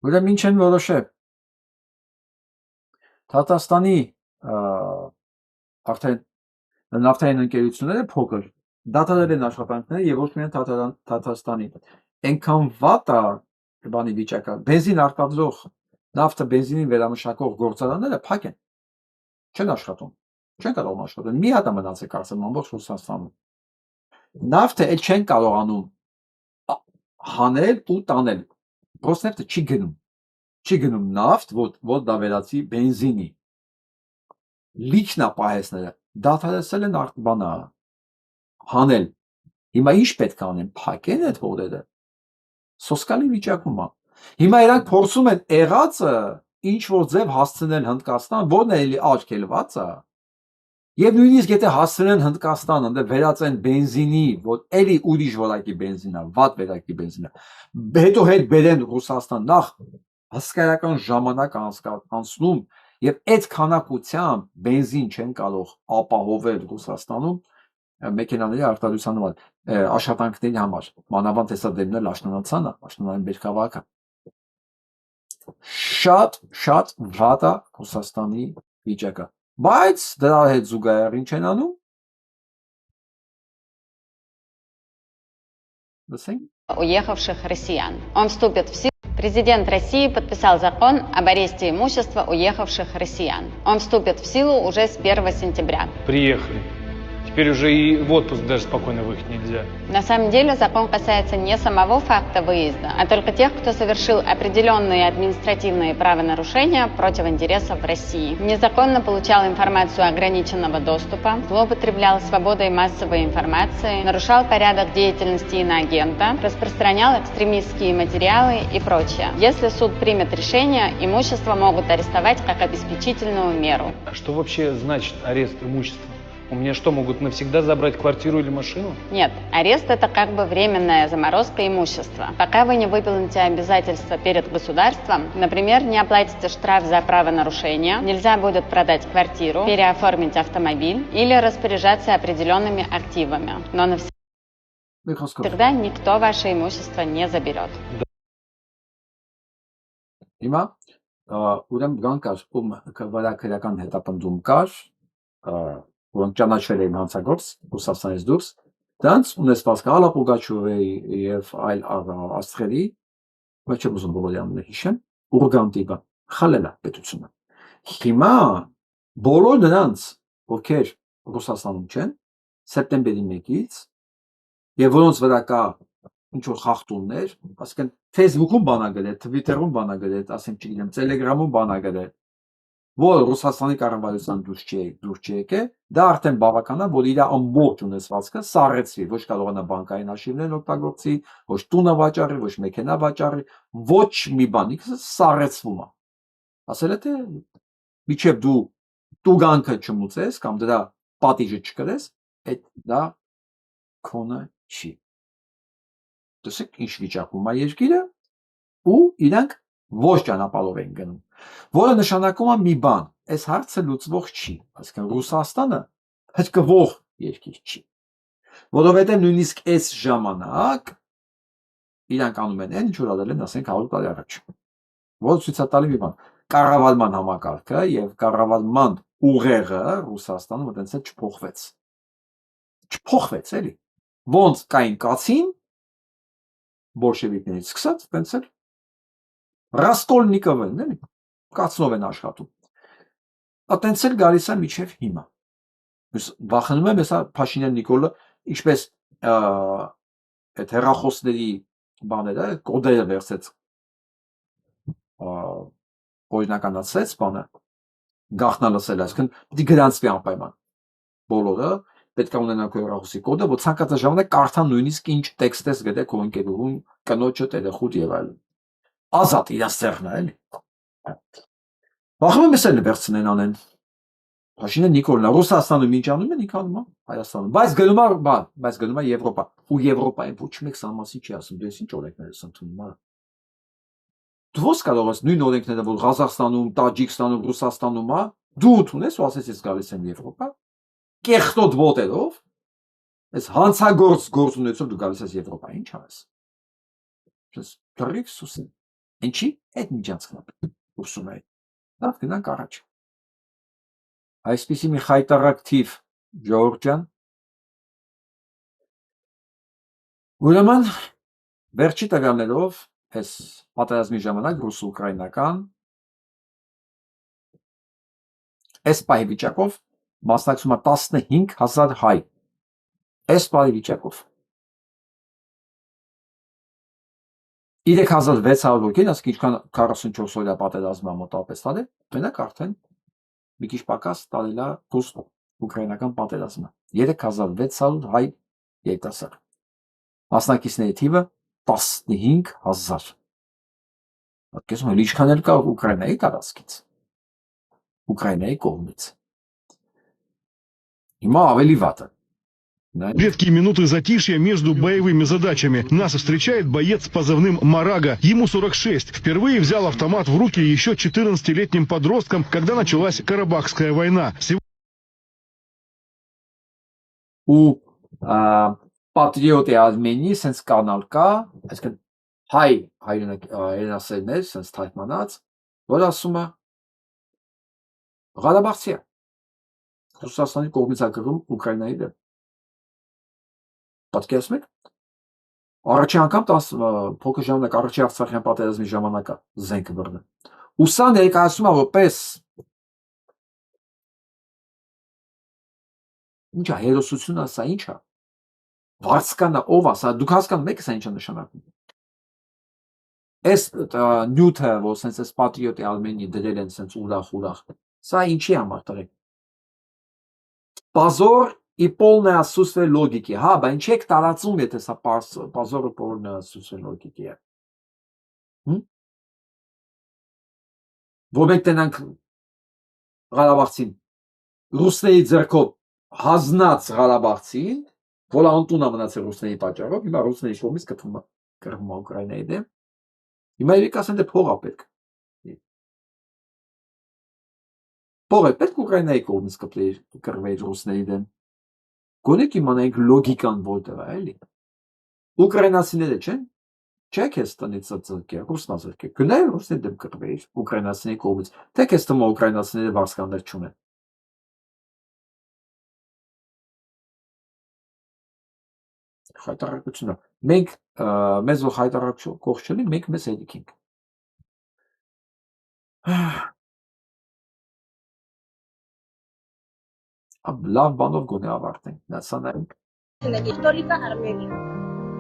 Ուրեմն ինչ են որոշել։ Թաթաստանի արդեն նավթային ընկերությունները փոքր դատարել են աշխատանքները եւ ոչ միայն Թաթաստանի։ Այնքան վատ է բանի վիճակը, բենզին արտադրող նավթը բենզինին վերամշակող գործարանները փակ են։ Չեն աշխատում։ Չեն կարող աշխատել։ Մի հատ է մնացել կարծեմ ամբողջ Ռուսաստանում։ Նավթը էլ չեն կարողանում հանել ու տանել։ Ռոսնեֆտը չի գնում։ Չի գնում նավթ, որ դա վերածի բենզինի։ Լիքն է պահեսները։ Դադարեցել են արտբանը հանել։ Հիմա ինչ պետք է անեն, փակեն այդ հորերը։ Սոսկալի վիճակում է։ Հիմա իրանք փորձում են եղածը ինչ որ ձև հասցնել Հնդկաստան, որն է էլի աչքելված է։ Եվ նույնիսկ եթե հասցնեն Հնդկաստան, ընդ վերածեն բենզինի, որ էլի ուրիշ որակի բենզին է, վատ վերակի բենզին է։ Հետո հետ բերեն Ռուսաստան, նախ հսկայական ժամանակ անցնում եւ այդ քանակությամբ բենզին չեն կարող ապահովել Ռուսաստանում մեքենաների արտադրության համար, աշխատանքների համար, մանավանդ հեսա դեմնել աշնանացանը, աշնանային բերքավակը։ Շատ վատ է Ռուսաստանի վիճակը, բայց դրա հետ զուգահեռ ինչ են անում։ Լսենք։ Уехавших россиян. Он вступит в силу. Президент России подписал закон об аресте имущества уехавших россиян. Он вступит в силу уже с 1 сентября. Приехали. Теперь уже и в отпуск даже спокойно выехать нельзя. На самом деле закон касается не самого факта выезда, а только тех, кто совершил определенные административные правонарушения против интересов России. Незаконно получал информацию ограниченного доступа, злоупотреблял свободой массовой информации, нарушал порядок деятельности иноагента, распространял экстремистские материалы и прочее. Если суд примет решение, имущество могут арестовать как обеспечительную меру. А что вообще значит арест имущества? У меня что, могут навсегда забрать квартиру или машину? Нет, арест – это как бы временная заморозка имущества. Пока вы не выполните обязательства перед государством, например, не оплатите штраф за правонарушение, нельзя будет продать квартиру, переоформить автомобиль или распоряжаться определенными активами. Но навсегда никто ваше имущество не заберет. Հիմա ուրեմն գան կար, վրա քրական հետապնդում կար, որոնք ճանաչվել էին հանցագործ Ռուսաստանից դուրս, դրանց ունեցվածքը Ալլա Պուգաչովի եւ այլ աստղերի, ոչ չեմ ուզում բոլորի անունները հիշեմ, ուրգանտիվը խլել է պետությունը։ Հիմա բոլոր նրանց, ովքեր Ռուսաստանում չեն, սեպտեմբերի 1-ից եւ որոնց վրա կա ինչ որ խախտումներ, ասենք Facebook-ում բանագրել, Twitter-ում բանագրել, ասենք չգիտեմ, Telegram-ում բանագրել, որ Ռուսաստանի կառավարության դուրս չի եկել, դա արդեն բավական է, որ իր ամբողջ ունեցվածքը սառեցվի, ոչ կարողանա բանկային հաշիվներ օգտագործի, ոչ տունը վաճառի, ոչ մեքենա վաճառի, ոչ մի բան, ինքը սառեցվում է։ Ասել է թե միջև դու տուգանքը չմուծես կամ դրա պատիժը չկրես, այդ դա քոնը չի։ Տեսեք ինչ վիճակում է երկիրը ու իրանք ոչ ճանապարհով են գնում, որը նշանակում է մի բան, այս հարցը լուծվող չի, այսինքն Ռուսաստանը հսկվող երկիր չի, որովհետև նույնիսկ այս ժամանակ իրանք անում են այն, ինչ որ արել են, ասենք 100 տարի առաջ, որը ցույց է տալի մի բան, կառավարման համակարգը եւ կառավարման ուղեղը Ռուսաստանում այդպես չփոխվեց, էլի, ոնց կային կացին բոլշևիկներից սկսած, այդպես էլ Ռաստոլնիկովն էլի, կացնով են աշխատում։ Այդպես էլ գալիս է միջև հիմա։ Վախենում եմ հեսա Փաշինյան Նիկոլը, ինչպես այդ հեռախոսների բաները, կոդերը վերցեց, օրինականացրեց բանը, գաղտնալսել, այսինքն պիտի գրանցվի անպայման։ Բոլորը պետք է ունենան հեռախոսի կոդը, որ ցանկացած ժամանակ կարդան նույնիսկ ինչ տեքստես գտե քո ընկերուհուն, կնոջը, տերախուտ եւ այլն։ Ազատ իրաց ձեռն է, էլի։ Վախում եմ էսել վերցնեն անեն։ Փաշինը Նիկոլն Ռուսաստանում ինչ անում են, ինքը անում է Հայաստանում։ Բայց գնում է Եվրոպա։ Ու Եվրոպային ոչ մեկ սա մասին չի ասում, դու ինչ օրենքներ ես ընդունում, հա։ Դու ո՞ս կարող ես նույն օրենքները, որ Ղազախստանում, Տաջիկստանում, Ռուսաստանում է, դու ընդունես ու ասես ես գալիս եմ Եվրոպա։ Կեղտոտ ոտերով, այս հանցագործ գործունեությամբ դու գալիս ես Եվրոպա, ինչ անես։ Ես դրիկ սուսին։ Ինչի՞ այդ միջանցքն ուսում է։ Լավ գնանք առաջ։ Այսպիսի մի խայտարակ թիվ Ժողովրդյան։ Ուրեմն վերջի տվյալներով այս պատերազմի ժամանակ ռուս-ուկրաինական այս պահի վիճակով մասնակցում է 15000 հայ։ Այս պահի վիճակով 3600 հոգին, ասենք ինչքան 44 օրյա պատերազմը մոտավորապես տալի, մենակ արդեն մի քիչ պակաս տալի ռուս-ուկրաինական պատերազմը։ 3600 հայ երիտասարդ։ Մասնակիցների թիվը 15000։ Պատկերացնում եք ինչքան էլ կա Ուկրաինայի տարածքից։ Ուկրաինայի կողմից։ Հիմա ավելի վատ է։ Редкие минуты затишья между боевыми задачами. Нас встречает боец с позывным «Марага». Ему 46. Впервые взял автомат в руки еще 14-летним подростком, когда началась Карабахская война. У патриоты Армении сенс канал կա, այսինքն հայ հայրենասերներ սենց թարգմանած, որ ասում է Ղարաբաղցի է։ Ռուսաստանի կողմից է գրում Ուկրաինայի դեմ։ Պատկերացնում եք։ Առաջի անգամ փոքր ժամանակ առաջի Արցախյան պատերազմի ժամանակա զենք բռնը։ Ու սա ներկայացում է որպես Ինչա հերոսությունը, սա ինչա։ Վարձկանա ով է, սա դուք հասկանում եք սա ինչա նշանակում։ Այս նյութը, որ sense այս պատրիոտի Արմենիի դրել են sense ուրախ, սա ինչի համար տղեկ։ Позор и полное отсутствие логики, հա, բա ինչ եք տարածում, եթե սա позор и полное отсутствие логики է։ Որ մենք տենանք Ղարաբաղցին, ռուսների ձեռքով հազնած Ղարաբաղցին, որ անտունա մնացել ռուսների պատճառով, հիմա ռուսների կողմից կռվում է Ուկրաինայի դեմ։ Հիմա երեք ասեն դե փող է պետք։ Փող է պետք Ուկրաինայի կողմից կռվի ռուսների դեմ։ Գոնե կիմանայինք լոգիկան որտեղ է, էլի։ Ուկրաինացիները չեն, չէ՞ քեզ տնից ծծկե, ռուսնազրկե։ Գնայ ռուսների դեմ կռվի ուկրաինացիների կողմից, թե քեզ թվում է ուկրաինացիները վարձկաններ չունեն։ Հայտարարությունը։ Մենք մեզ որ հայտարարող չլինի, մենք մեզ հետիք ենք։ Լավ բանով գոնե ավարտենք, նասա նայենք։ Գիտոլիկա Արմենիա։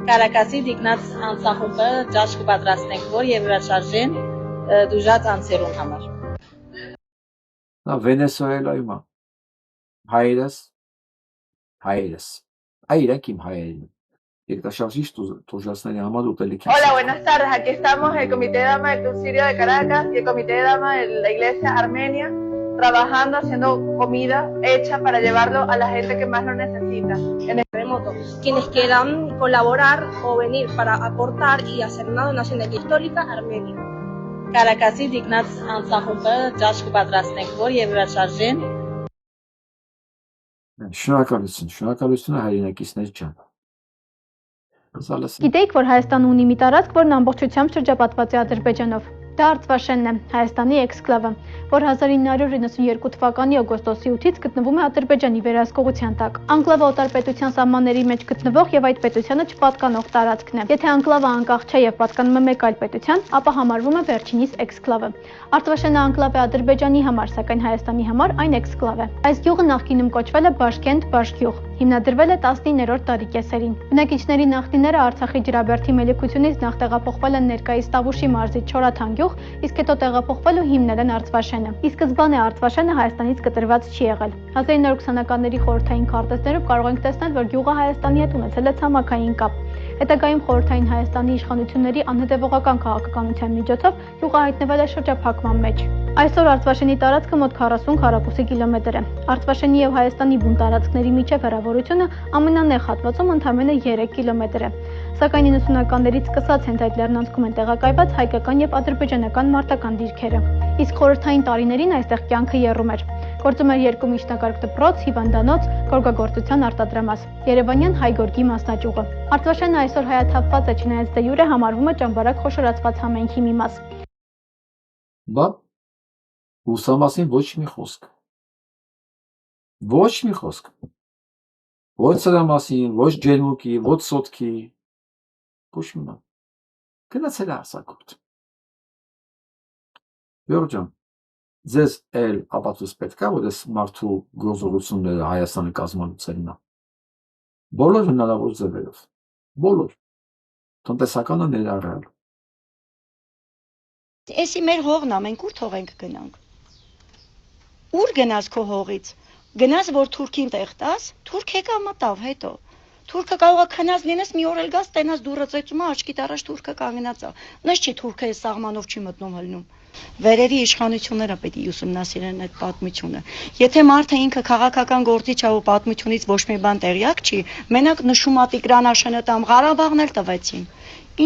Կարակասի դիգնած անցախումբը ճաշ կպատրաստենք, որ եւ հրաշարժեն դուժած անցերուն համար։ Նա Վենեսուելայում է։ Հայրս։ Այրեք իմ հայերին։ Եկտաշարժիչ տուժասների համար ուտելիք։ Hola, buenas tardes. Aquí estamos el Comité de Damas del Concilio de Caracas y el Comité de Damas de la Iglesia Armenia trabajando, haciendo comida hecha para llevarlo a la gente que más lo necesita. En el terremoto. Quienes quieran colaborar o venir para aportar y hacer una donación histórica a Armenia. Կարակասի դիգնած անցախումբը ճաշ կպատրաստենք, որ եւ հրաշարժեն։ Շնորհակալություն հայրենակիցներ ջան։ Գիտեիք, որ Հայաստանը ունի մի տարածք, որն ամբողջությամբ շրջապատված է Ադրբեջանով։ Դա Արցվաշենն է, Հայաստանի էքսկլավը, որ 1992 թվականի օգոստոսի 8-ից գտնվում է Ադրբեջանի վերահսկողության տակ։ Անկլավը օտարպետության սահմանների մեջ գտնվող եւ այդ պետությանը չպատկանող տարածքն է։ Եթե անկլավը անկախ չէ եւ պատկանում է մեկ այլ պետության, ապա համարվում է վերջինիս էքսկլավը։ Արցվաշենը անկլավ է Ադրբեջանի համար, սակայն Հայաստանի համար այն էքսկլավ է։ Այս գյուղը նախկինում կոչվել է Բաշկենտ Բաշկյուղ, հիմնադրվել է 19-րդ դարի կեսերին։ Բնակիչների նախնիները Արցախի Ջրաբերդի մելիքությունից նախ տեղափոխվել են ներկայիս Տավուշի մարզի Չորաթան գյուղ, իսկ հետո տեղափոխվել ու հիմնել են Արցվաշենը։ Ի սկզբանե Արցվաշենը Հայաստանից կտրված չի եղել։ 1920-ականների խորհրդային քարտեզներով կարող ենք տեսնել, որ գյուղը Հայաստանի հետ ունեցել է ցամաքային կապ։ Հետագայում խորհրդային Հայաստանի իշխանությունների անհետևողական քաղաքականության միջոցով գյուղը հայտնվել է շրջափակման մեջ։ Այսօր Արցվաշենի տարածքը մոտ 40 քառակուսի կիլոմետր է։ Արցվաշենի եւ Հայաստանի բուն տարածքների միջև հեռավորությունը ամենանեղ հատվածում ընդամենը 3 կիլոմետր է։ Սակայն 90-ականներից սկսած հենց այդ լեռնանցքում են տեղակայված հայկական եւ ադրբեջանական մարտական դիրքերը։ Իսկ խորհրդային տարիներին այստեղ կյանքը եռում էր։ Գործում էր երկու միջնակարգ դպրոց, հիվանդանոց, գորգագործության արտադրամաս, Երևանյան հայ գորգի մասնաճյուղը։ Արցվաշենը այսօր հայաթափված է, չնայած դե յուրե համարվում է ճամբարակ խոշորացված համայնքի մի մաս։ Բա ուսամասին ոչ մի խոսք։ Ոչ մի խոսք։ Ոչ սրա մասին, ոչ ջերմուկի, ոչ սոտքի։ Ոչ մի բան։ Գնացել է հասակոտ։ Յորջան, ձեզ էլ ապացույց պետք է, որ այս մարդու գործողությունները Հայաստանը կազմալուծելն է։ Բոլոր հնարավոր ձևերով։ Բոլոր։ Տնտեսականը ներառյալ։ Էսի մեր հողն է, մենք ուր թողենք գնանք։ Ուր գնաս քո հողից։ Գնաս, որ թուրքին տեղ տաս, թուրք եկա մտավ հետո։ Թուրքը կարող է քնած լինես, մի օր էլ գաս, տենաս դուրը ծեծում է, աչքիդ առաջ թուրքը կանգնած է։ Նշ չի թուրքը այս սահմանով չի մտնում հլնում։ Վերերի իշխանությունները պետք է ուսումնասիրեն այդ պատմությունը։ Եթե մարդը ինքը քաղաքական գործիչ է ու պատմությունից ոչ մի բան տեղյակ չի, մենակ նշում է Տիգրան տամ Ղարաբաղն էլ տվեցին։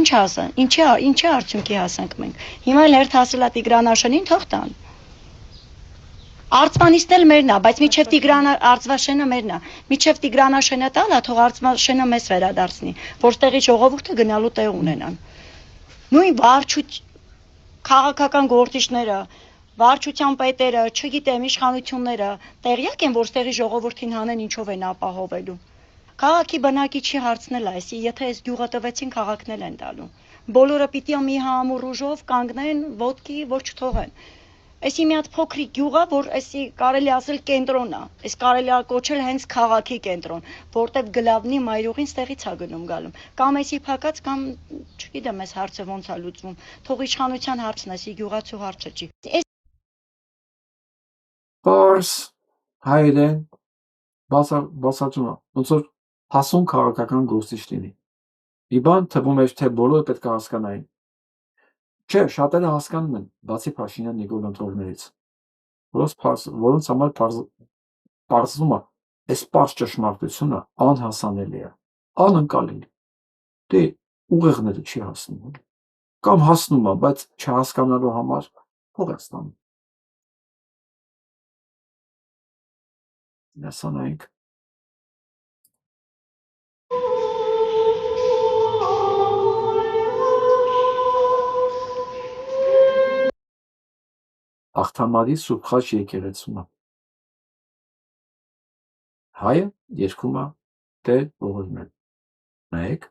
Ինչ ասան, ինչի արդյունքի հասանք մենք։ Հիմա էլ հերթ հասել է Տիգրան թող տան։ Արցվանիստն էլ մերն է, բայց միջև Արցվաշենը մերն է։ Միջև Տիգրանաշենը տալա, թող Արցվաշենը մեզ վերադարձնի, որտեղի ժողովուրդը գնալու տեղ ունենան։ Նույն քաղաքական գործիչները, վարչության պետերը, չգիտեմ, իշխանությունները տեղյակ են, որ ստեղի ժողովրդին հանեն ինչով են ապահովելու։ Քաղաքի բնակիչի հարցնել է, այսի եթե այս գյուղը տվեցին, քաղաքն են տալու։ Բոլորը պիտի մի համուր ուժով կանգնեն, ոտքի ոչ չթողեն։ Այսի մի հատ փոքրիկ գյուղ է, որ այսի կարելի ասել կենտրոն է։ Այս կարելի է կոչել հենց քաղաքի կենտրոն, որտեղ գլավնի մայրուղին ստեղից է գնում գալում։ Կամ այսի փակած, կամ չգիտեմ, այս հարցը ոնց է լուծվում։ Թող իշխանության հարցն է, այսի գյուղացու հարցը չի։ Պարս հայերեն բացատրում է, ոնց որ հասուն քաղաքական գործիչ լինի։ Մի բան թվում էր, թե բոլորը պետք է հասկանային։ Չէ, շատերը հասկանում են, բացի Փաշինյան Նիկոլ ընտրողներից, որոնց համար պարզվում է, այս պարզ ճշմարտությունը անհասանելի է, անընկալելի։ Դե ուղեղները չի հասնում։ Կամ հասնում է, բայց չհասկանալու համար փող է ստանում։ Նասանայինք։ Աղթամարի Սուրբ Խաչ եկեղեցում է։ Հայը երգում է Տեր ողորմել։ Նայեք։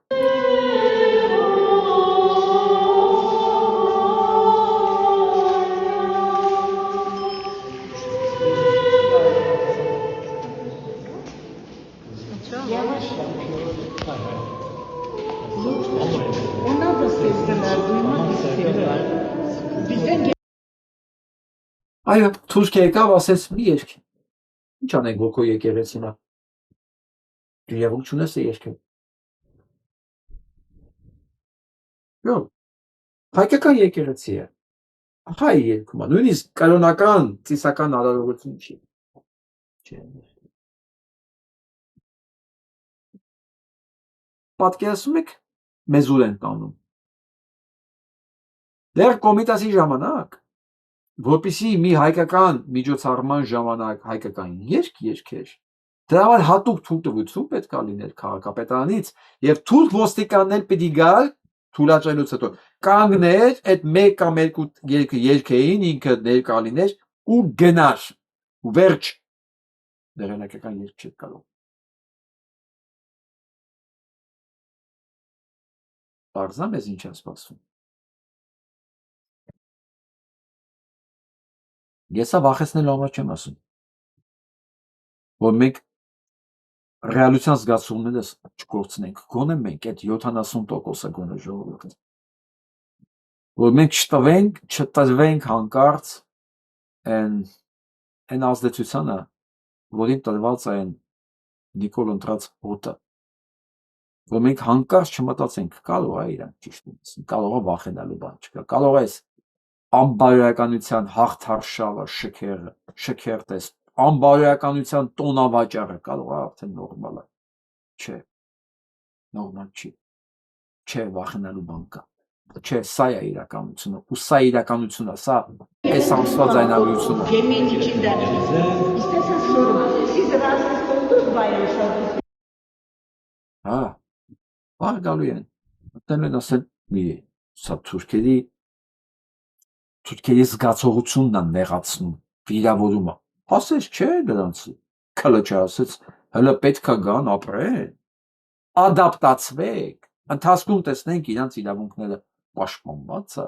Այո, Թուրքիա եկավ, ասեց մի երգ։ Ինչ անենք, որ քո եկեղեցին է։ Դու երևում չունես է երգել։ Յո, հայկական եկեղեցի է։ Հայ երգում է, նույնիսկ կրոնական, ծիսական արարողություն չի։ Չէ։ Պատկերացնում եք, մեզ ուր են տանում։ Դեռ կոմիտասի ժամանակ, որպեսզի մի հայկական միջոցառման ժամանակ հայկական երգ երգեր, դրա համար հատուկ թույլտվություն պետք է լիներ քաղաքապետարանից, եւ թուրք ոստիկաններ պիտի գալ թույլատրելուց հետո կանգներ, այդ մեկ կամ երկու երգը երգեին, ինքը ներկա լիներ ու գնար։ Ու վերջ։ Դեռ հայկական երգ չէ կարող։ Բարձա մեզ ինչ է սպասում։ Ես վախեցնելու համար չեմ ասում, որ մենք ռեալության զգացումներս չկորցնենք, գոնե մենք այդ 70%-ը գոնե ժողովուրդ, որ մենք չտվենք հանկարծ այն ազդեցությանը, որին տրված է Նիկոլ ընտրած հոտը, որ մենք հանկարծ չմտածենք, կարող է իրան ճիշտ ունեցնել, կարող է վախենալու բան չկա, կարող է անբարոյականության հաղթարշավը շքերտես, անբարոյականության տոնավաճառը կարող է արդեն նորմալ է։ Չէ, նորմալ չի։ Չէ, վախենալու բան կա։ Չէ, սա է իրականությունը, ու սա իրականությունը, սա այս ամսվա ձայնագրությունը։ Հա, բար գալու են, մտնել են ասել, մի սա թուրքերի զգացողությունն է նեղացնում, վիրավորումը։ Ասեց չէ դրանց, քլը ասեց, հələ պետք է գան ապրեն, ադապտացվեք, ընթացքում տեսնենք իրանց իրավունքները պաշտպանված է,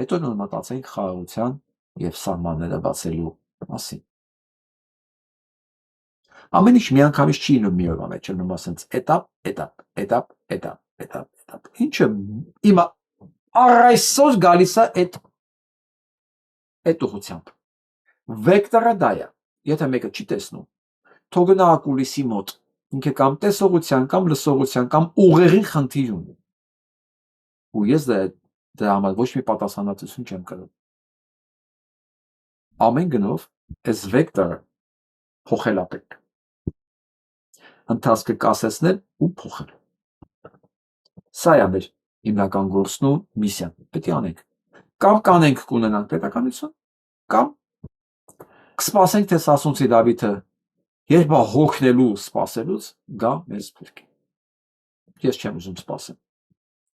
հետո նոր մտածենք խաղաղության եւ սահմանները բացելու մասին։ Ամեն ինչ միանգամից չի լինում մի օրվա մեջ, ելնում ասենց էտապ։ Ինչը իմա առայսօր գալիս է այդ ուղղությամբ։ Վեկտորը դա է, եթե մեկը չի տեսնում, թող գնա ակուլիսի մոտ, ինքը կամ տեսողության, կամ լսողության, կամ ուղեղի խնդիր ունի։ Ու ես դրա համար ոչ մի պատասխանատվություն չեմ կրում։ Ամեն գնով այս վեկտորը փոխել է պետք։ Ընթացքը կասեցնել ու փոխել։ Սա է մեր հիմնական գործն ու միսիան։ Պետք է անենք։ Կամ կանենք կունենանք պետականություն, կամ կսպասենք, թե Սասունցի Դավիթը երբ հոգնելու սպասելուց գա մեզ փրկի։ Ես չեմ ուզում սպասեմ։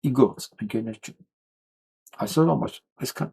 Ի գործ, ընկերներ չեմ։ Այսօր համար այսքան։